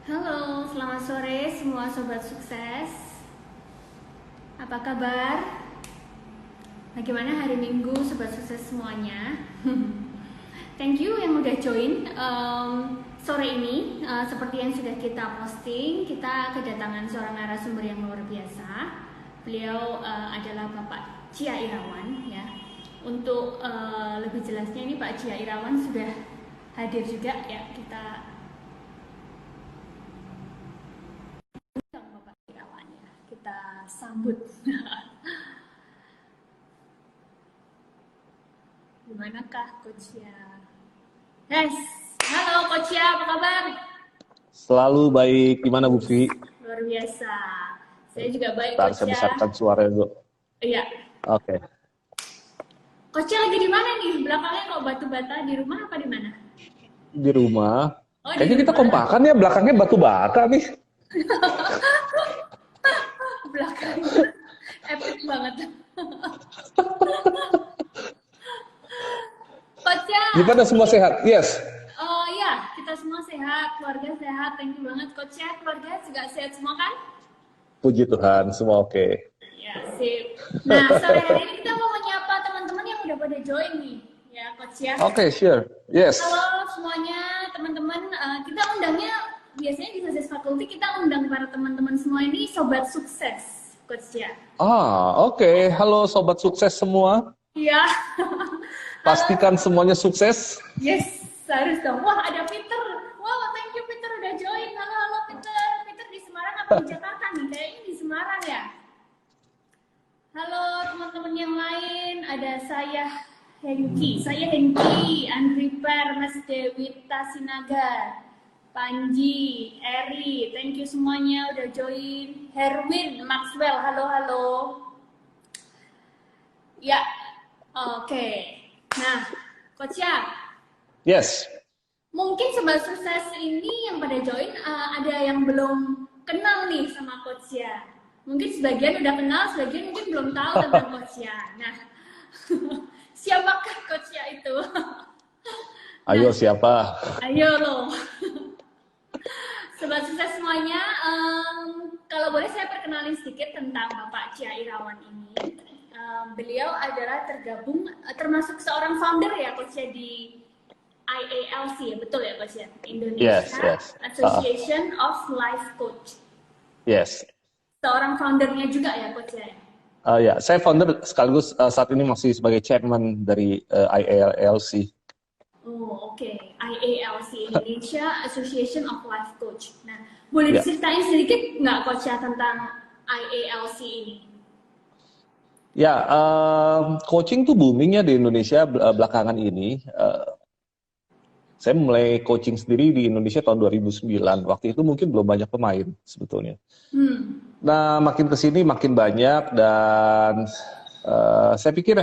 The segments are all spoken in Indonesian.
Halo, selamat sore semua sobat sukses. Apa kabar? Bagaimana hari Minggu sobat sukses semuanya? Thank you yang udah join sore ini. Seperti yang sudah kita posting, kita kedatangan seorang narasumber yang luar biasa. Beliau adalah Bapak Cia Irawan ya. Untuk lebih jelasnya ini Pak Cia Irawan sudah hadir juga ya. Kita undang Bapak Irawan ya. Kita sambut. Gimanakah Coach ya? Yes, halo Coach ya, apa kabar? Selalu baik. Gimana Bu Vi? Luar biasa. Saya juga baik Ntar Coach saya ya. besarkan suaranya dulu. Iya. Oke. Coach ya lagi di mana nih? Belakangnya kok batu bata di rumah apa di mana? Di rumah. Oh, di Kayaknya kita rumah. kompakan ya, belakangnya batu bata nih. Belakangnya epic banget. Coach ya. Gimana semua sehat? Yes. Oh iya, kita semua sehat, keluarga sehat. Thank you banget Coach ya. Keluarga juga sehat semua kan? Puji Tuhan, semua oke. Ya, sip. Nah, sore hari ini kita mau menyapa teman-teman yang udah pada join nih, ya Coach ya. Oke, sure. Yes. Halo semuanya, teman-teman. Kita undangnya, biasanya di Sukses Faculty kita undang para teman-teman semua ini sobat sukses, Coach ya. Oke. Halo sobat sukses semua. Iya. Pastikan semuanya sukses. Yes, harus dong. Wah, ada Peter. Wow, thank you Peter udah join. Halo Peter. Peter di Semarang apa di Jakarta nih? Kayaknya di Semarang ya. Halo teman-teman yang lain, ada saya Hengki, Andri Per, Mas Dewita Sinaga, Panji, Eri, thank you semuanya udah join. Herwin, Maxwell, halo. Ya, oke. Nah, Coach ya, Yes. mungkin sobat sukses ini yang pada join ada yang belum kenal nih sama Coach ya. Mungkin sebagian udah kenal, sebagian mungkin belum tahu tentang Coach ya. Nah, siapakah Coach ya itu? Ayo siapa? Ayo loh. Sobat sukses semuanya, kalau boleh saya perkenalin sedikit tentang Bapak Cia Irawan ini. Beliau adalah termasuk seorang founder ya Coach ya di IALC ya, betul ya Coach ya? Indonesia Yes. Association of Life Coach. Yes. Seorang foundernya juga ya Coach ya? Ya, saya founder sekaligus saat ini masih sebagai chairman dari IALC. Oh, oke. IALC, Indonesia Association of Life Coach. Nah, boleh Ya. diceritain sedikit nggak Coach ya tentang IALC ini? Ya, coaching tuh booming ya di Indonesia belakangan ini. Saya mulai coaching sendiri di Indonesia tahun 2009. Waktu itu mungkin belum banyak pemain sebetulnya. Nah, makin kesini makin banyak dan saya pikir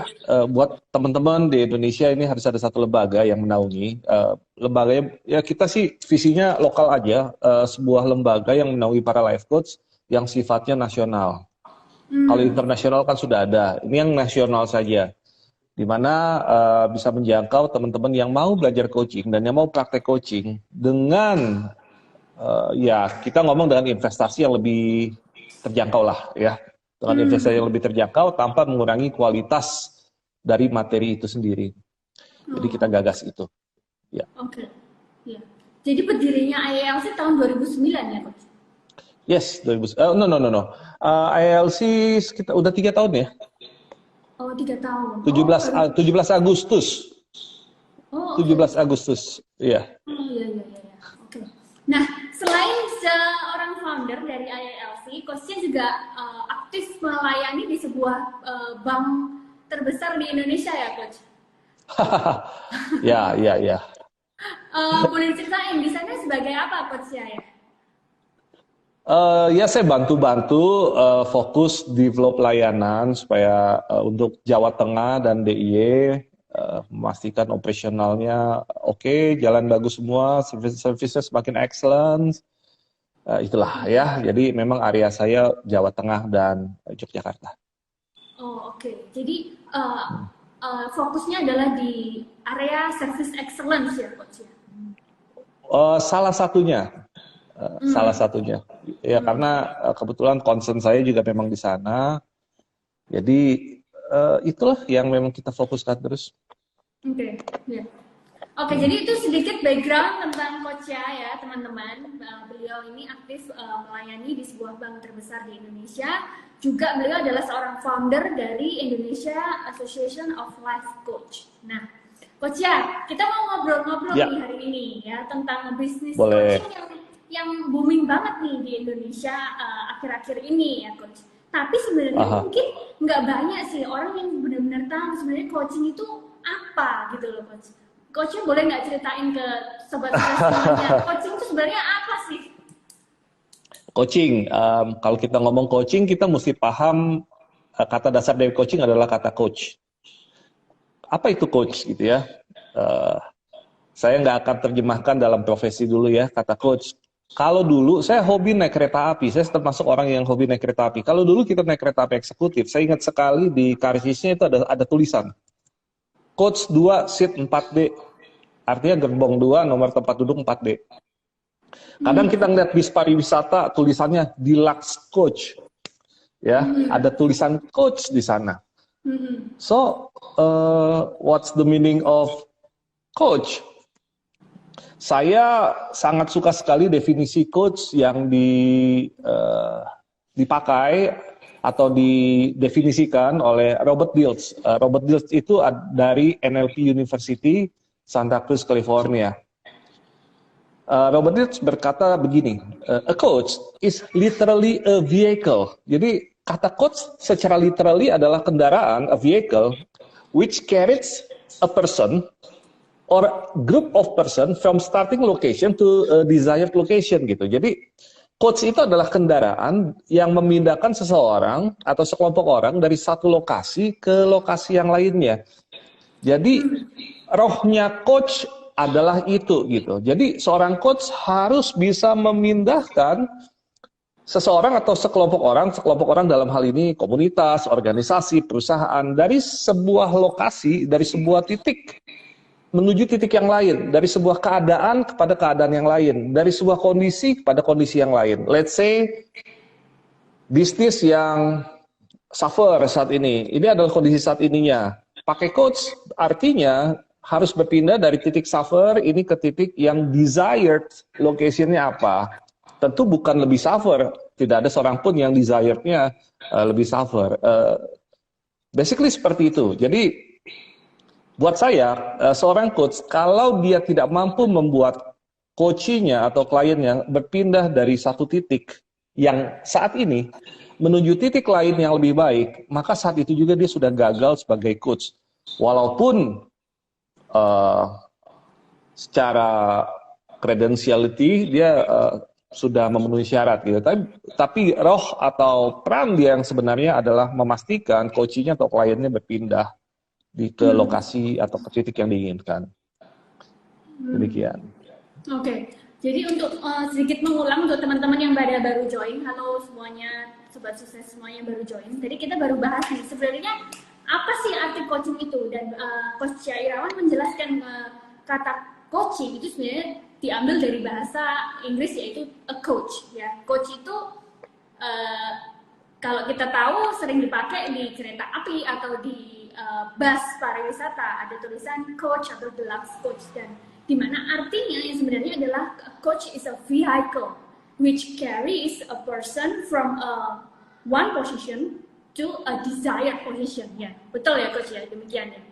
buat teman-teman di Indonesia ini harus ada satu lembaga yang menaungi. Lembaganya ya kita sih visinya lokal aja, sebuah lembaga yang menaungi para life coach yang sifatnya nasional. Kalau internasional kan sudah ada. Ini yang nasional saja, di mana bisa menjangkau teman-teman yang mau belajar coaching dan yang mau praktek coaching dengan ya kita ngomong dengan investasi yang lebih terjangkau lah ya, dengan investasi yang lebih terjangkau tanpa mengurangi kualitas dari materi itu sendiri. Jadi kita gagas itu. Ya. Oke. Ya. Jadi berdirinya IALC tahun 2009 ya Coach? Yes, 2000. No. IALC sekitar udah 3 tahun ya. Oh, 3 tahun. 17 Agustus. Oh, 17 Agustus. Iya. Oh, iya. Oke. Nah, selain seorang founder dari IALC, Coachnya juga aktif melayani di sebuah bank terbesar di Indonesia ya, Coach? Ya. Boleh diceritain di sana sebagai apa, Coachnya ya? Ya saya bantu-bantu fokus develop layanan supaya untuk Jawa Tengah dan DIY memastikan operasionalnya oke, jalan bagus semua, services semakin excellent. Itulah ya. Jadi memang area saya Jawa Tengah dan Yogyakarta. Oh, oke. Jadi fokusnya adalah di area service excellence ya, Coach ya? Salah satunya. salah satunya. Ya karena kebetulan concern saya juga memang di sana. Jadi itulah yang memang kita fokuskan terus. Oke, ya. Oke, jadi itu sedikit background tentang Coach ya teman-teman. Beliau ini aktif melayani di sebuah bank terbesar di Indonesia. Juga beliau adalah seorang founder dari Indonesia Association of Life Coach. Nah, Coach ya, kita mau ngobrol-ngobrol nih hari ini ya tentang bisnis coaching yang booming banget nih di Indonesia akhir-akhir ini ya Coach. Tapi sebenarnya mungkin nggak banyak sih orang yang benar-benar tahu sebenarnya coaching itu apa gitu loh Coach. Coachnya boleh nggak ceritain ke sobat semuanya, coaching itu sebenarnya apa sih? Coaching, kalau kita ngomong coaching, kita mesti paham kata dasar dari coaching adalah kata coach. Apa itu coach gitu ya? Saya nggak akan terjemahkan dalam profesi dulu ya kata coach. Kalau dulu saya hobi naik kereta api, saya termasuk orang yang hobi naik kereta api. Kalau dulu kita naik kereta api eksekutif, saya ingat sekali di karisnya itu ada tulisan. Coach 2 seat 4D, artinya gerbong 2 nomor tempat duduk 4D. Kadang kita ngeliat bis pariwisata tulisannya Deluxe Coach, ya ada tulisan coach di sana. So what's the meaning of coach? Saya sangat suka sekali definisi coach yang dipakai atau didefinisikan oleh Robert Dilts. Robert Dilts itu dari NLP University, Santa Cruz, California. Robert Dilts berkata begini, a coach is literally a vehicle. Jadi kata coach secara literally adalah kendaraan, a vehicle, which carries a person or group of person from starting location to a desired location gitu. Jadi coach itu adalah kendaraan yang memindahkan seseorang atau sekelompok orang dari satu lokasi ke lokasi yang lainnya. Jadi rohnya coach adalah itu gitu. Jadi seorang coach harus bisa memindahkan seseorang atau sekelompok orang dalam hal ini komunitas, organisasi, perusahaan dari sebuah lokasi, dari sebuah titik menuju titik yang lain, dari sebuah keadaan kepada keadaan yang lain, dari sebuah kondisi kepada kondisi yang lain. Let's say bisnis yang suffer saat ini adalah kondisi saat ininya. Pakai coach artinya harus berpindah dari titik suffer ini ke titik yang desired location-nya apa. Tentu bukan lebih suffer, tidak ada seorang pun yang desired-nya lebih suffer. Basically seperti itu. Jadi buat saya, seorang coach, kalau dia tidak mampu membuat coaching-nya atau kliennya berpindah dari satu titik yang saat ini menuju titik lain yang lebih baik, maka saat itu juga dia sudah gagal sebagai coach. Walaupun secara credentiality dia sudah memenuhi syarat gitu. Tapi roh atau peran dia yang sebenarnya adalah memastikan coaching-nya atau kliennya berpindah ke lokasi atau ke titik yang diinginkan. Demikian. Oke. Jadi untuk sedikit mengulang untuk teman-teman yang baru join, halo semuanya, sobat sukses semuanya baru join. Jadi kita baru bahas nih sebenarnya apa sih arti coaching itu, dan Coach Irawan menjelaskan kata coaching itu sebenarnya diambil dari bahasa Inggris yaitu a coach ya. Coach itu kalau kita tahu sering dipakai di kereta api atau di bus pariwisata, ada tulisan coach atau deluxe coach, dan dimana artinya yang sebenarnya adalah coach is a vehicle which carries a person from one position to a desired position ya. Betul ya coach ya, demikian ya.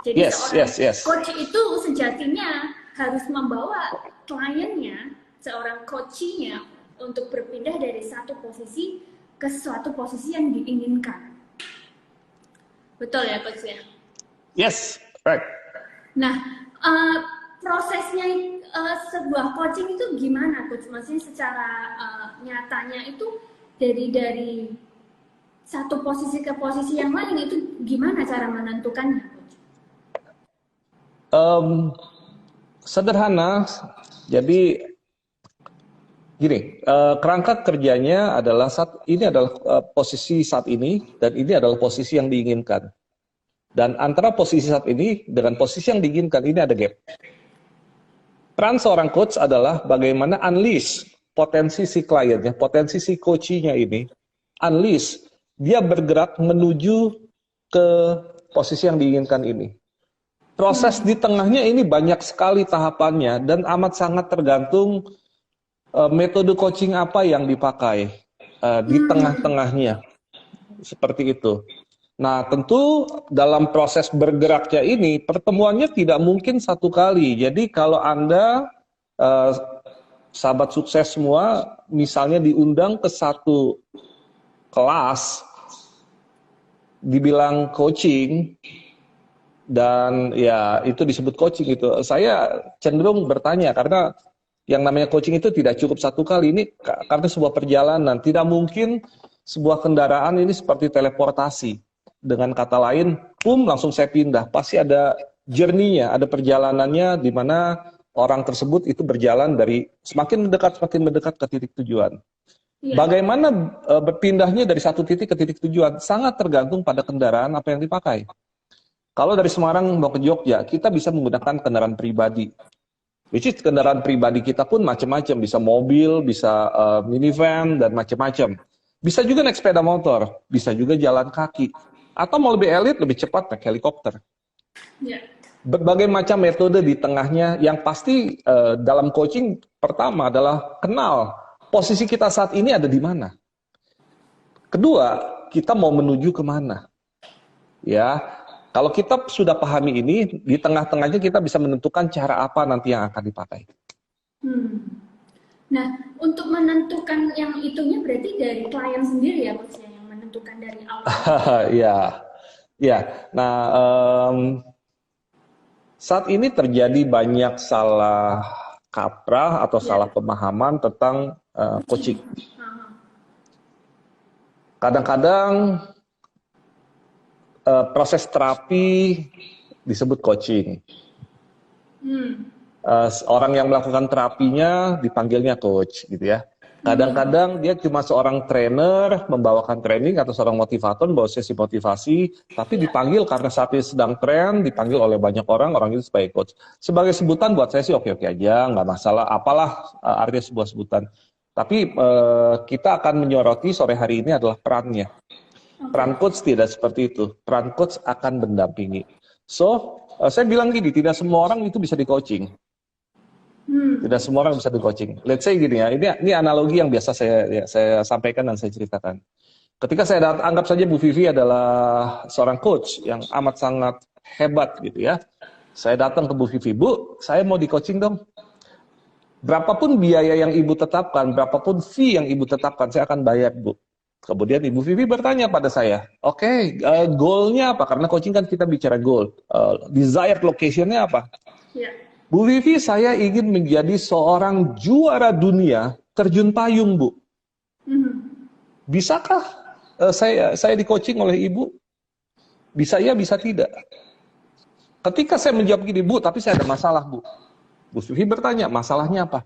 Jadi yes. Coach itu sejatinya harus membawa kliennya, seorang coachnya untuk berpindah dari satu posisi ke suatu posisi yang diinginkan. Betul ya coach ya? Yes, right. Nah, prosesnya sebuah coaching itu gimana coach? Maksudnya secara nyatanya itu dari satu posisi ke posisi yang lain itu gimana cara menentukannya coach? Sederhana, jadi gini, kerangka kerjanya adalah ini adalah posisi saat ini, dan ini adalah posisi yang diinginkan. Dan antara posisi saat ini dengan posisi yang diinginkan ini ada gap. Peran seorang coach adalah bagaimana unleash potensi si kliennya, potensi si coachnya ini, unleash, dia bergerak menuju ke posisi yang diinginkan ini. Proses di tengahnya ini banyak sekali tahapannya dan amat sangat tergantung metode coaching apa yang dipakai di tengah-tengahnya. Seperti itu. Nah, tentu dalam proses bergeraknya ini, pertemuannya tidak mungkin satu kali. Jadi kalau Anda, sahabat sukses semua, misalnya diundang ke satu kelas, dibilang coaching, dan ya itu disebut coaching itu, saya cenderung bertanya, karena yang namanya coaching itu tidak cukup satu kali, ini karena sebuah perjalanan, tidak mungkin sebuah kendaraan ini seperti teleportasi. Dengan kata lain, langsung saya pindah. Pasti ada journey-nya, ada perjalanannya di mana orang tersebut itu berjalan dari semakin mendekat ke titik tujuan. Ya. Bagaimana berpindahnya dari satu titik ke titik tujuan sangat tergantung pada kendaraan apa yang dipakai. Kalau dari Semarang mau ke Jogja, kita bisa menggunakan kendaraan pribadi. Which is kendaraan pribadi kita pun macam-macam, bisa mobil, bisa minivan dan macam-macam. Bisa juga naik sepeda motor, bisa juga jalan kaki. Atau mau lebih elit, lebih cepat naik helikopter. Yeah. Berbagai macam metode di tengahnya, yang pasti dalam coaching pertama adalah kenal posisi kita saat ini ada di mana. Kedua, kita mau menuju kemana. Ya, kalau kita sudah pahami ini, di tengah-tengahnya kita bisa menentukan cara apa nanti yang akan dipakai. Nah, untuk menentukan yang itunya berarti dari klien sendiri ya, Coach, yang menentukan dari awal. Ya. Nah, saat ini terjadi banyak salah kaprah atau salah pemahaman tentang coaching. Kadang-kadang proses terapi disebut coaching. Orang yang melakukan terapinya dipanggilnya coach, gitu ya. Kadang-kadang dia cuma seorang trainer, membawakan training, atau seorang motivator, membawa sesi motivasi, tapi dipanggil karena saat ini sedang tren, dipanggil oleh banyak orang itu sebagai coach. Sebagai sebutan buat saya sih oke-oke aja, nggak masalah, apalah artinya sebuah sebutan. Tapi kita akan menyoroti sore hari ini adalah perannya. Peran coach tidak seperti itu. Peran coach akan mendampingi. So, saya bilang gini, tidak semua orang itu bisa di-coaching. Tidak semua orang bisa di-coaching. Let's say gini ya, ini analogi yang biasa saya sampaikan dan saya ceritakan. Ketika saya anggap saja Bu Vivi adalah seorang coach yang amat sangat hebat gitu ya. Saya datang ke Bu Vivi, Bu, saya mau di-coaching dong. Berapapun biaya yang Ibu tetapkan, berapapun fee yang Ibu tetapkan, saya akan bayar, Bu. Kemudian Ibu Vivi bertanya pada saya, oke, goalnya apa? Karena coaching kan kita bicara goal. Desired location-nya apa? Yeah. Bu Vivi, saya ingin menjadi seorang juara dunia terjun payung, Bu. Bisakah saya di-coaching oleh Ibu? Bisa ya, bisa tidak. Ketika saya menjawab gini, Bu, tapi saya ada masalah, Bu. Bu Vivi bertanya, masalahnya apa?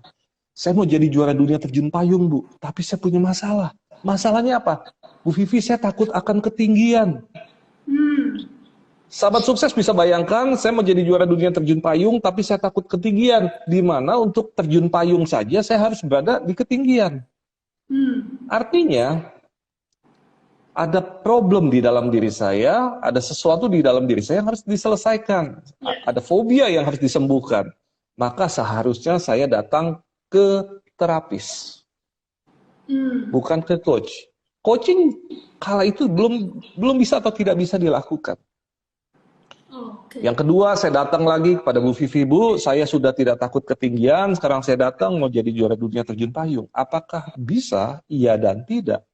Saya mau jadi juara dunia terjun payung, Bu, tapi saya punya masalah. Masalahnya apa? Bu Vivi, saya takut akan ketinggian. Sahabat sukses bisa bayangkan, saya mau jadi juara dunia terjun payung, tapi saya takut ketinggian. Di mana untuk terjun payung saja, saya harus berada di ketinggian. Artinya, ada problem di dalam diri saya, ada sesuatu di dalam diri saya yang harus diselesaikan. Ada fobia yang harus disembuhkan. Maka seharusnya saya datang ke terapis. Bukan ke coach. Coaching kala itu belum bisa atau tidak bisa dilakukan. Yang kedua, saya datang lagi kepada Bu Vivi, Bu, saya sudah tidak takut ketinggian, sekarang saya datang mau jadi juara dunia terjun payung. Apakah bisa? Iya dan tidak.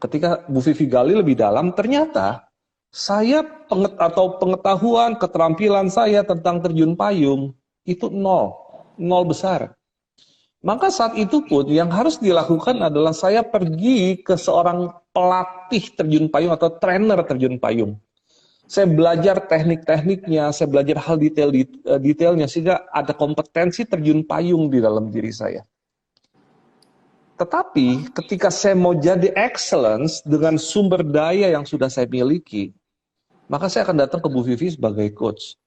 Ketika Bu Vivi gali lebih dalam, ternyata saya pengetahuan, keterampilan saya tentang terjun payung itu nol besar. Maka saat itu pun yang harus dilakukan adalah saya pergi ke seorang pelatih terjun payung atau trainer terjun payung. Saya belajar teknik-tekniknya, saya belajar hal detailnya sehingga ada kompetensi terjun payung di dalam diri saya. Tetapi ketika saya mau jadi excellence dengan sumber daya yang sudah saya miliki, maka saya akan datang ke Bu Vivi sebagai coach.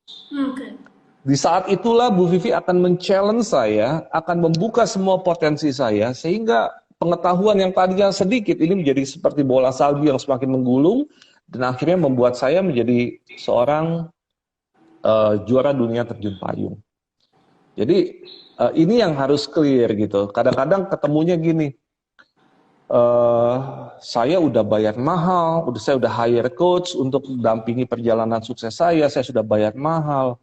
Di saat itulah Bu Vivi akan men-challenge saya, akan membuka semua potensi saya, sehingga pengetahuan yang tadinya sedikit ini menjadi seperti bola salju yang semakin menggulung, dan akhirnya membuat saya menjadi seorang juara dunia terjun payung. Jadi ini yang harus clear gitu. Kadang-kadang ketemunya gini, saya udah bayar mahal, saya udah hire coach untuk mendampingi perjalanan sukses saya sudah bayar mahal.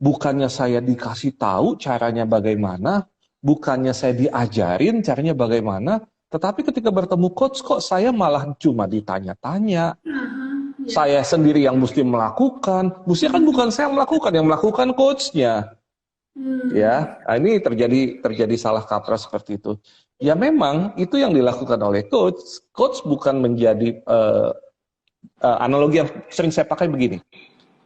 Bukannya saya dikasih tahu caranya bagaimana, bukannya saya diajarin caranya bagaimana, tetapi ketika bertemu coach kok saya malah cuma ditanya-tanya. Saya sendiri yang mesti melakukan, mestinya kan bukan saya melakukan, yang melakukan coachnya. Ya, nah ini terjadi salah kaprah seperti itu. Ya memang itu yang dilakukan oleh coach. Coach bukan menjadi analogi yang sering saya pakai begini.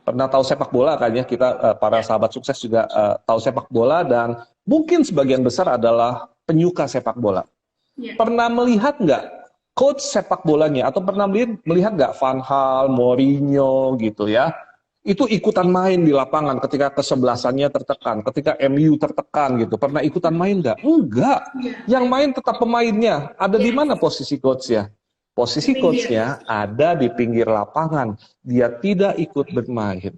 Pernah tahu sepak bola kan ya, kita para sahabat sukses juga tahu sepak bola, dan mungkin sebagian besar adalah penyuka sepak bola. Pernah melihat nggak coach sepak bolanya, atau pernah melihat nggak Van Gaal, Mourinho gitu ya, itu ikutan main di lapangan ketika kesebelasannya tertekan, ketika MU tertekan gitu, pernah ikutan main nggak? Enggak, yang main tetap pemainnya. Ada di mana posisi coachnya? Posisi coachnya ada di pinggir lapangan. Dia tidak ikut bermain.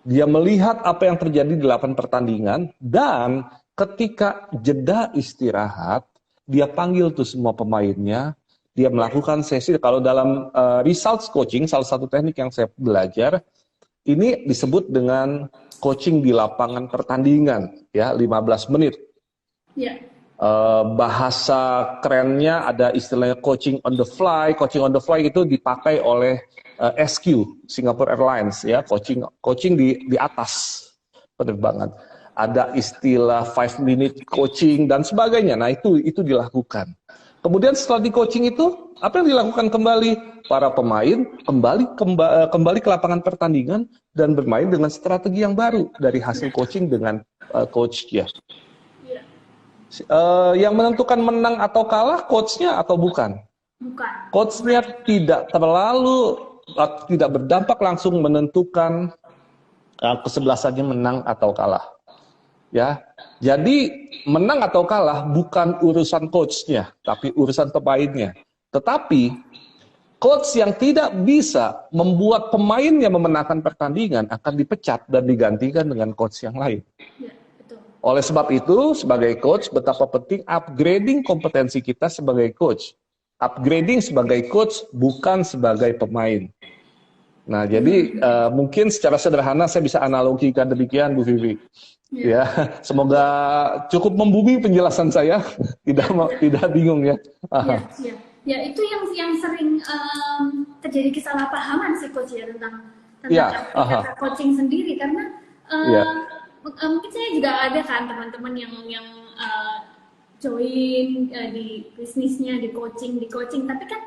Dia melihat apa yang terjadi di 8 pertandingan, dan ketika jeda istirahat, dia panggil tuh semua pemainnya, dia melakukan sesi. Kalau dalam results coaching, salah satu teknik yang saya belajar, ini disebut dengan coaching di lapangan pertandingan, ya 15 menit. Bahasa kerennya ada istilahnya coaching on the fly. Coaching on the fly itu dipakai oleh SQ, Singapore Airlines, ya, coaching di atas penerbangan. Ada istilah 5-minute coaching dan sebagainya. Nah, itu dilakukan. Kemudian setelah di coaching itu, apa yang dilakukan kembali? Para pemain kembali ke lapangan pertandingan dan bermain dengan strategi yang baru dari hasil coaching dengan coach ya. Yang menentukan menang atau kalah coachnya atau bukan? Bukan. Coachnya tidak berdampak langsung menentukan kesebelasannya menang atau kalah. Ya, jadi menang atau kalah bukan urusan coachnya, tapi urusan pemainnya. Tetapi coach yang tidak bisa membuat pemainnya memenangkan pertandingan akan dipecat dan digantikan dengan coach yang lain. Oleh sebab itu, sebagai coach, betapa penting upgrading kompetensi kita sebagai coach. Upgrading sebagai coach, bukan sebagai pemain. Nah, jadi mungkin secara sederhana saya bisa analogikan demikian, Bu Vivi. Ya, semoga cukup membumi penjelasan saya, tidak bingung ya. Ya, itu yang sering terjadi kesalahpahaman sih coach ya tentang coaching sendiri, karena mungkin saya juga ada kan teman-teman yang join di bisnisnya, di coaching, tapi kan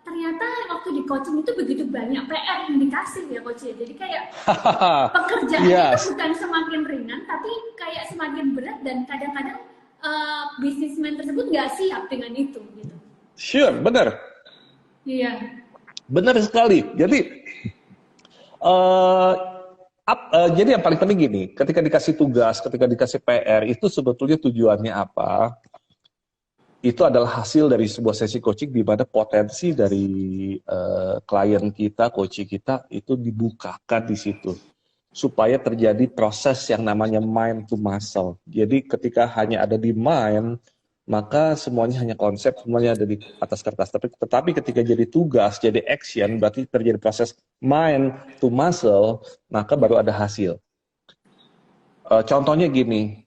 ternyata waktu di coaching itu begitu banyak PR yang dikasih ya coach ya. Jadi kayak pekerjaan itu bukan semakin ringan, tapi kayak semakin berat, dan kadang-kadang bisnismen tersebut nggak siap dengan itu gitu. Sure, benar. Iya. Benar sekali. Jadi jadi yang paling penting gini, ketika dikasih tugas, ketika dikasih PR, itu sebetulnya tujuannya apa? Itu adalah hasil dari sebuah sesi coaching di mana potensi dari klien kita, coach kita, itu dibukakan di situ. Supaya terjadi proses yang namanya mind to muscle. Jadi ketika hanya ada di mind, maka semuanya hanya konsep, semuanya ada di atas kertas. Tetapi ketika jadi tugas, jadi action, berarti terjadi proses mind to muscle, maka baru ada hasil. Contohnya gini,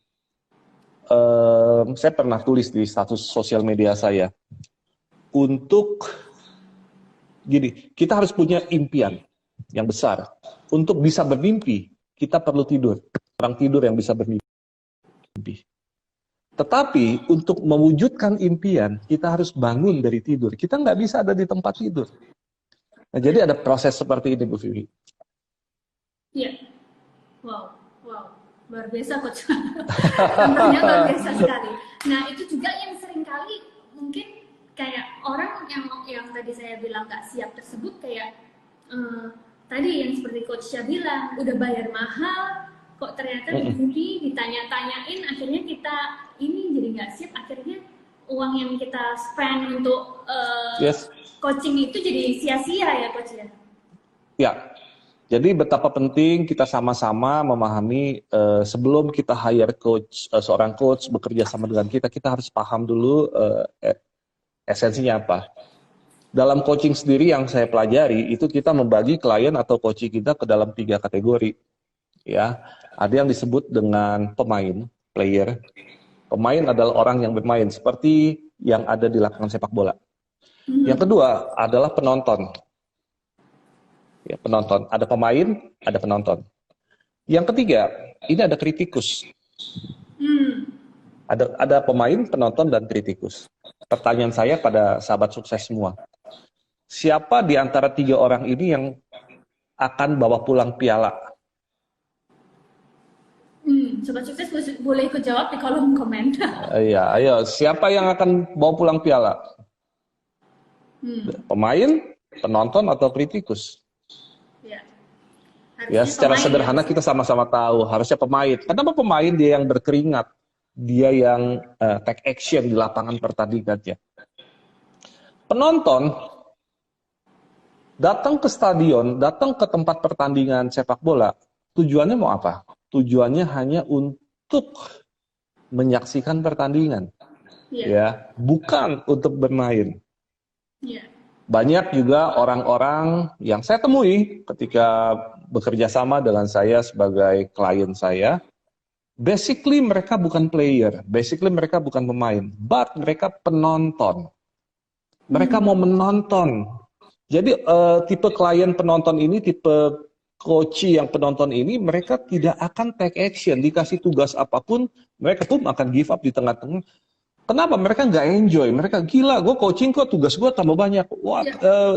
saya pernah tulis di status sosial media saya, gini, kita harus punya impian yang besar. Untuk bisa bermimpi, kita perlu tidur. Orang tidur yang bisa bermimpi. Tetapi untuk mewujudkan impian, kita harus bangun dari tidur. Kita nggak bisa ada di tempat tidur. Nah, jadi ada proses seperti ini, Bu Vivi. Iya. Wow. Luar biasa, Coach. Contohnya luar biasa sekali. Nah, itu juga yang seringkali mungkin kayak orang yang tadi saya bilang nggak siap tersebut, kayak tadi yang seperti Coach Syah bilang, udah bayar mahal, kok ternyata begini, ditanya-tanyain, akhirnya kita ini jadi nggak siap, akhirnya uang yang kita spend untuk Yes. coaching itu jadi sia-sia ya Coach ya? Ya, jadi betapa penting kita sama-sama memahami sebelum kita hire coach, seorang coach bekerja sama dengan kita harus paham dulu esensinya apa. Dalam coaching sendiri yang saya pelajari, itu kita membagi klien atau coaching kita ke dalam 3 kategori. Ya, ada yang disebut dengan pemain, player. Pemain adalah orang yang bermain, seperti yang ada di lapangan sepak bola. Yang kedua adalah penonton. Ya, penonton. Ada pemain, ada penonton. Yang ketiga, ini ada kritikus. Ada pemain, penonton, dan kritikus. Pertanyaan saya pada sahabat sukses semua. Siapa di antara 3 orang ini yang akan bawa pulang piala? Sobat sukses boleh ikut jawab di kolom komen. Iya, ayo. Siapa yang akan bawa pulang piala? Pemain, penonton, atau kritikus? Ya, secara sederhana kita sama-sama tahu harusnya pemain. Kenapa pemain? Dia yang berkeringat, dia yang take action di lapangan pertandingannya. Penonton datang ke stadion, datang ke tempat pertandingan sepak bola, tujuannya mau apa? Tujuannya hanya untuk menyaksikan pertandingan, ya, bukan untuk bermain. Banyak juga orang-orang yang saya temui ketika bekerja sama dengan saya sebagai klien saya, basically mereka bukan player, basically mereka bukan pemain, but mereka penonton. Mereka mau menonton. Jadi tipe klien penonton ini, tipe coach yang penonton ini, mereka tidak akan take action. Dikasih tugas apapun, mereka pun akan give up di tengah-tengah. Kenapa? Mereka nggak enjoy. Mereka gila, gue coaching kok tugas gue tambah banyak. Wah,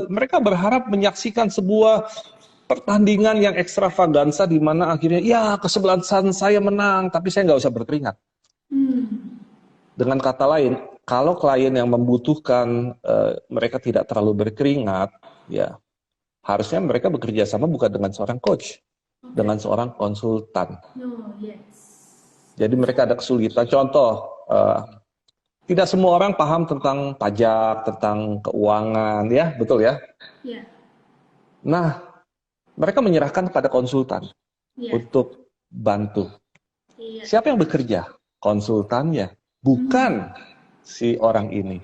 mereka berharap menyaksikan sebuah pertandingan yang ekstravagansa di mana akhirnya, ya kesebelasan saya menang, tapi saya nggak usah berkeringat. Dengan kata lain, kalau klien yang membutuhkan mereka tidak terlalu berkeringat, ya harusnya mereka bekerja sama bukan dengan seorang coach, dengan seorang konsultan. Jadi mereka ada kesulitan. Contoh, tidak semua orang paham tentang pajak, tentang keuangan, ya, betul ya? Nah, mereka menyerahkan kepada konsultan untuk bantu. Siapa yang bekerja? Konsultannya, bukan si orang ini.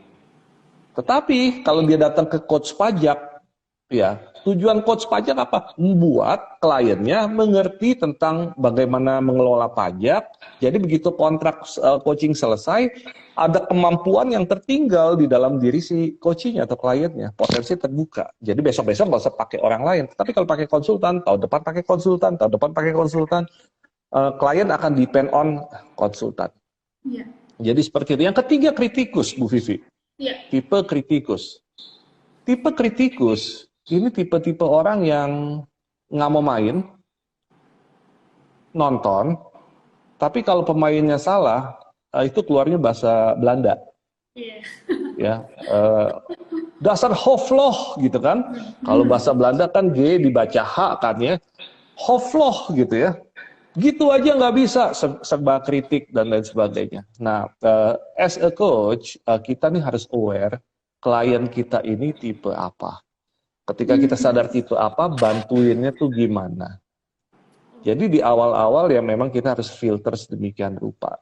Tetapi kalau dia datang ke coach pajak, ya, tujuan coach pajak apa? Membuat kliennya mengerti tentang bagaimana mengelola pajak. Jadi begitu kontrak coaching selesai, ada kemampuan yang tertinggal di dalam diri si coachingnya atau kliennya, potensi terbuka. Jadi besok-besok nggak usah pakai orang lain. Tapi kalau pakai konsultan, tahun depan pakai konsultan, tahun depan pakai konsultan, klien akan depend on konsultan. Jadi seperti itu. Yang ketiga kritikus, Bu Vivi. Tipe kritikus. Tipe kritikus ini tipe-tipe orang yang nggak mau main, nonton, tapi kalau pemainnya salah, itu keluarnya bahasa Belanda. Ya, dasar hofloh gitu kan. Kalau bahasa Belanda kan G dibaca H kan ya. Hofloh gitu ya. Gitu aja nggak bisa, serba kritik dan lain sebagainya. Nah, as a coach, kita nih harus aware klien kita ini tipe apa. Ketika kita sadar tipe apa, bantuinnya tuh gimana. Jadi di awal-awal ya memang kita harus filter sedemikian rupa.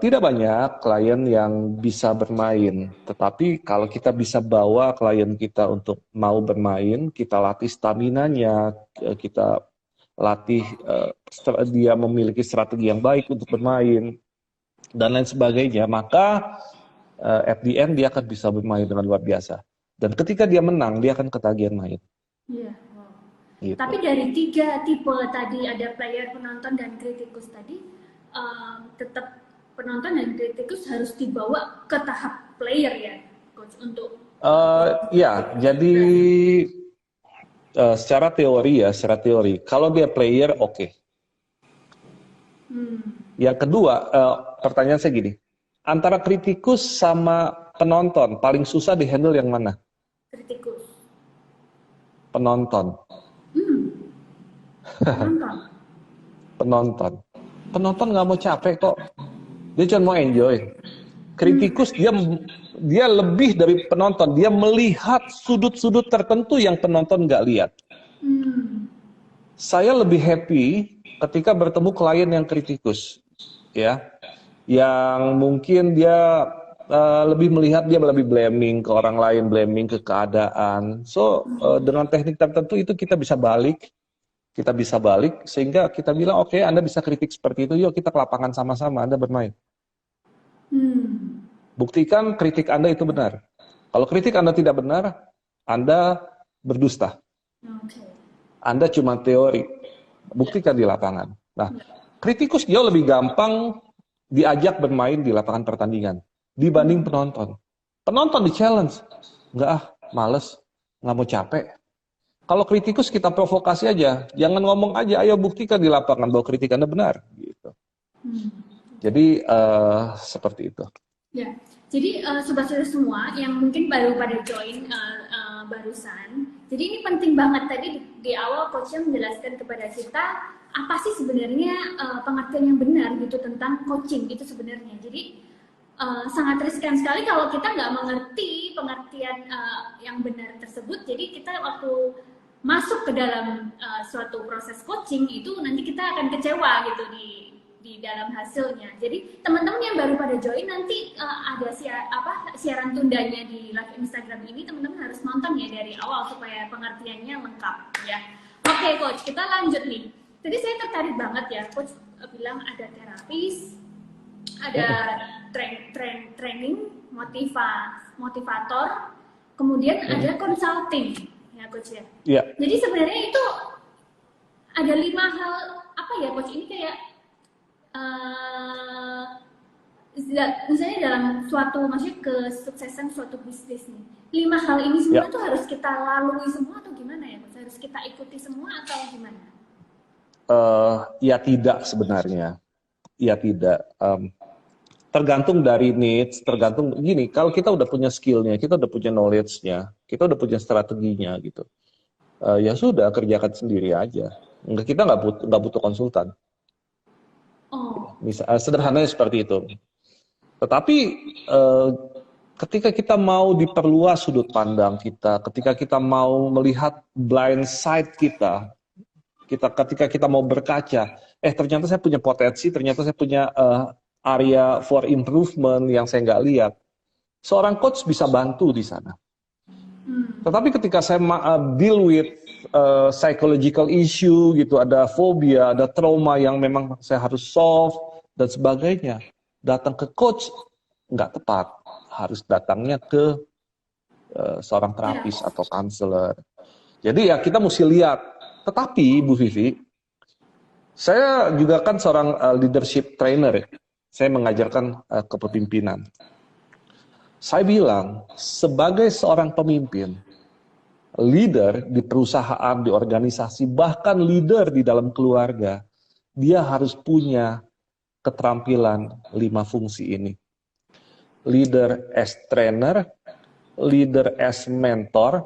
Tidak banyak klien yang bisa bermain, tetapi kalau kita bisa bawa klien kita untuk mau bermain, kita latih staminanya, kita latih dia memiliki strategi yang baik untuk bermain, dan lain sebagainya, maka at the end dia akan bisa bermain dengan luar biasa. Dan ketika dia menang, dia akan ketagihan main. Gitu. Tapi dari 3 tipe tadi, ada player, penonton, dan kritikus tadi, tetap penonton dan kritikus harus dibawa ke tahap player ya, coach, untuk ya, jadi secara teori, kalau dia player, oke. Yang kedua, pertanyaan saya gini, antara kritikus sama penonton, paling susah dihandle yang mana? Kritikus. penonton. Hmm, Nonton. Penonton. Penonton nggak mau capek kok. Dia cuma mau enjoy. Kritikus dia lebih dari penonton. Dia melihat sudut-sudut tertentu yang penonton nggak lihat. Hmm, Saya lebih happy ketika bertemu klien yang kritikus, ya, yang mungkin dia lebih melihat, dia lebih blaming ke orang lain, blaming ke keadaan. So dengan teknik tertentu itu kita bisa balik. Sehingga kita bilang, oke, Anda bisa kritik seperti itu, yuk kita ke lapangan sama-sama, Anda bermain. hmm, Buktikan kritik Anda itu benar. Kalau kritik Anda tidak benar, Anda berdusta. Oke. Anda cuma teori. Buktikan di lapangan. Nah, kritikus jauh lebih gampang diajak bermain di lapangan pertandingan dibanding penonton. Penonton di challenge. Enggak males, nggak mau capek. Kalau kritikus kita provokasi aja, jangan ngomong aja, ayo buktikan di lapangan bahwa kritik Anda benar. Gitu. Hmm. Jadi seperti itu. Ya, jadi sobat-sobat semua yang mungkin baru pada join barusan, jadi ini penting banget tadi di awal coachnya menjelaskan kepada kita apa sih sebenarnya pengertian yang benar gitu tentang coaching itu sebenarnya. Jadi sangat riskan sekali kalau kita nggak mengerti pengertian yang benar tersebut. Jadi kita waktu masuk ke dalam suatu proses coaching itu nanti kita akan kecewa gitu di dalam hasilnya. Jadi teman-teman yang baru pada join nanti ada siaran tundanya di live Instagram ini, teman-teman harus nonton ya dari awal supaya pengertiannya lengkap ya. Oke coach, kita lanjut nih. Tadi saya tertarik banget ya, coach bilang ada terapis, ada training, motivator, kemudian ada consulting ya coach ya. Iya. Jadi sebenarnya itu ada 5 hal apa ya coach, ini kayak misalnya dalam maksudnya kesuksesan suatu bisnis nih, 5 hal ini semua tuh harus kita lalui semua atau gimana ya coach? Harus kita ikuti semua atau gimana? Ya tidak sebenarnya. Ya tidak. Tergantung dari needs, tergantung gini, kalau kita udah punya skillnya, kita udah punya knowledge-nya, kita udah punya strateginya gitu, ya sudah, kerjakan sendiri aja. Kita nggak butuh konsultan. Sederhananya seperti itu. Tetapi ketika kita mau diperluas sudut pandang kita, ketika kita mau melihat blind side kita, ketika kita mau berkaca, ternyata saya punya potensi, ternyata saya punya area for improvement yang saya nggak lihat. Seorang coach bisa bantu di sana. Tetapi ketika saya deal with psychological issue gitu, ada fobia, ada trauma yang memang saya harus solve dan sebagainya, datang ke coach nggak tepat. Harus datangnya ke seorang terapis atau counselor. Jadi ya kita mesti lihat. Tetapi Bu Vivi, saya juga kan seorang leadership trainer ya. Saya mengajarkan kepemimpinan. Saya bilang, sebagai seorang pemimpin, leader di perusahaan, di organisasi, bahkan leader di dalam keluarga, dia harus punya keterampilan 5 fungsi ini. Leader as trainer, leader as mentor,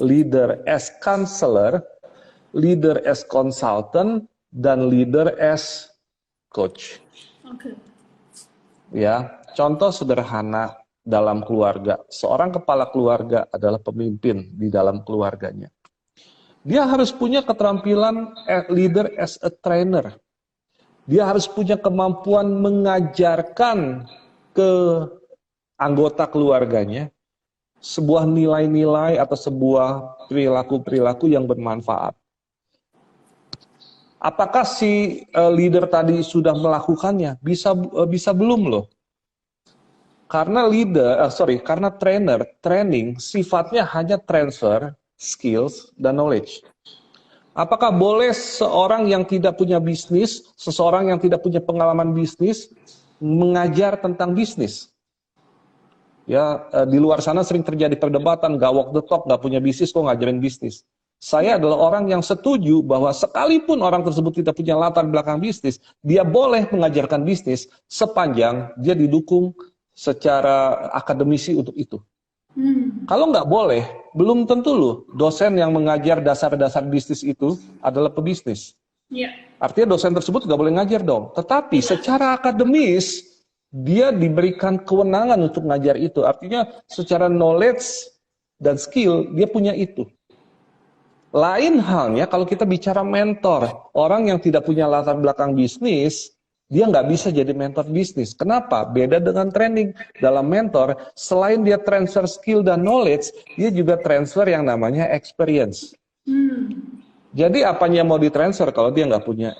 leader as counselor, leader as consultant, dan leader as coach. Okay. Ya, contoh sederhana dalam keluarga. Seorang kepala keluarga adalah pemimpin di dalam keluarganya. Dia harus punya keterampilan leader as a trainer. Dia harus punya kemampuan mengajarkan ke anggota keluarganya sebuah nilai-nilai atau sebuah perilaku-perilaku yang bermanfaat. Apakah si leader tadi sudah melakukannya? Bisa belum loh. Karena karena training sifatnya hanya transfer skills dan knowledge. Apakah boleh seorang yang tidak punya bisnis, seseorang yang tidak punya pengalaman bisnis mengajar tentang bisnis? Ya, di luar sana sering terjadi perdebatan, gak walk the talk, gak punya bisnis kok ngajarin bisnis. Saya adalah orang yang setuju bahwa sekalipun orang tersebut tidak punya latar belakang bisnis, dia boleh mengajarkan bisnis sepanjang dia didukung secara akademisi untuk itu. Kalau nggak boleh, belum tentu loh dosen yang mengajar dasar-dasar bisnis itu adalah pebisnis. Iya. Artinya dosen tersebut nggak boleh ngajar dong. Tetapi secara akademis, dia diberikan kewenangan untuk ngajar itu. Artinya secara knowledge dan skill, dia punya itu. Lain halnya kalau kita bicara mentor. Orang yang tidak punya latar belakang bisnis, dia nggak bisa jadi mentor bisnis. Kenapa? Beda dengan training. Dalam mentor, selain dia transfer skill dan knowledge, dia juga transfer yang namanya experience. Jadi apanya mau ditransfer kalau dia nggak punya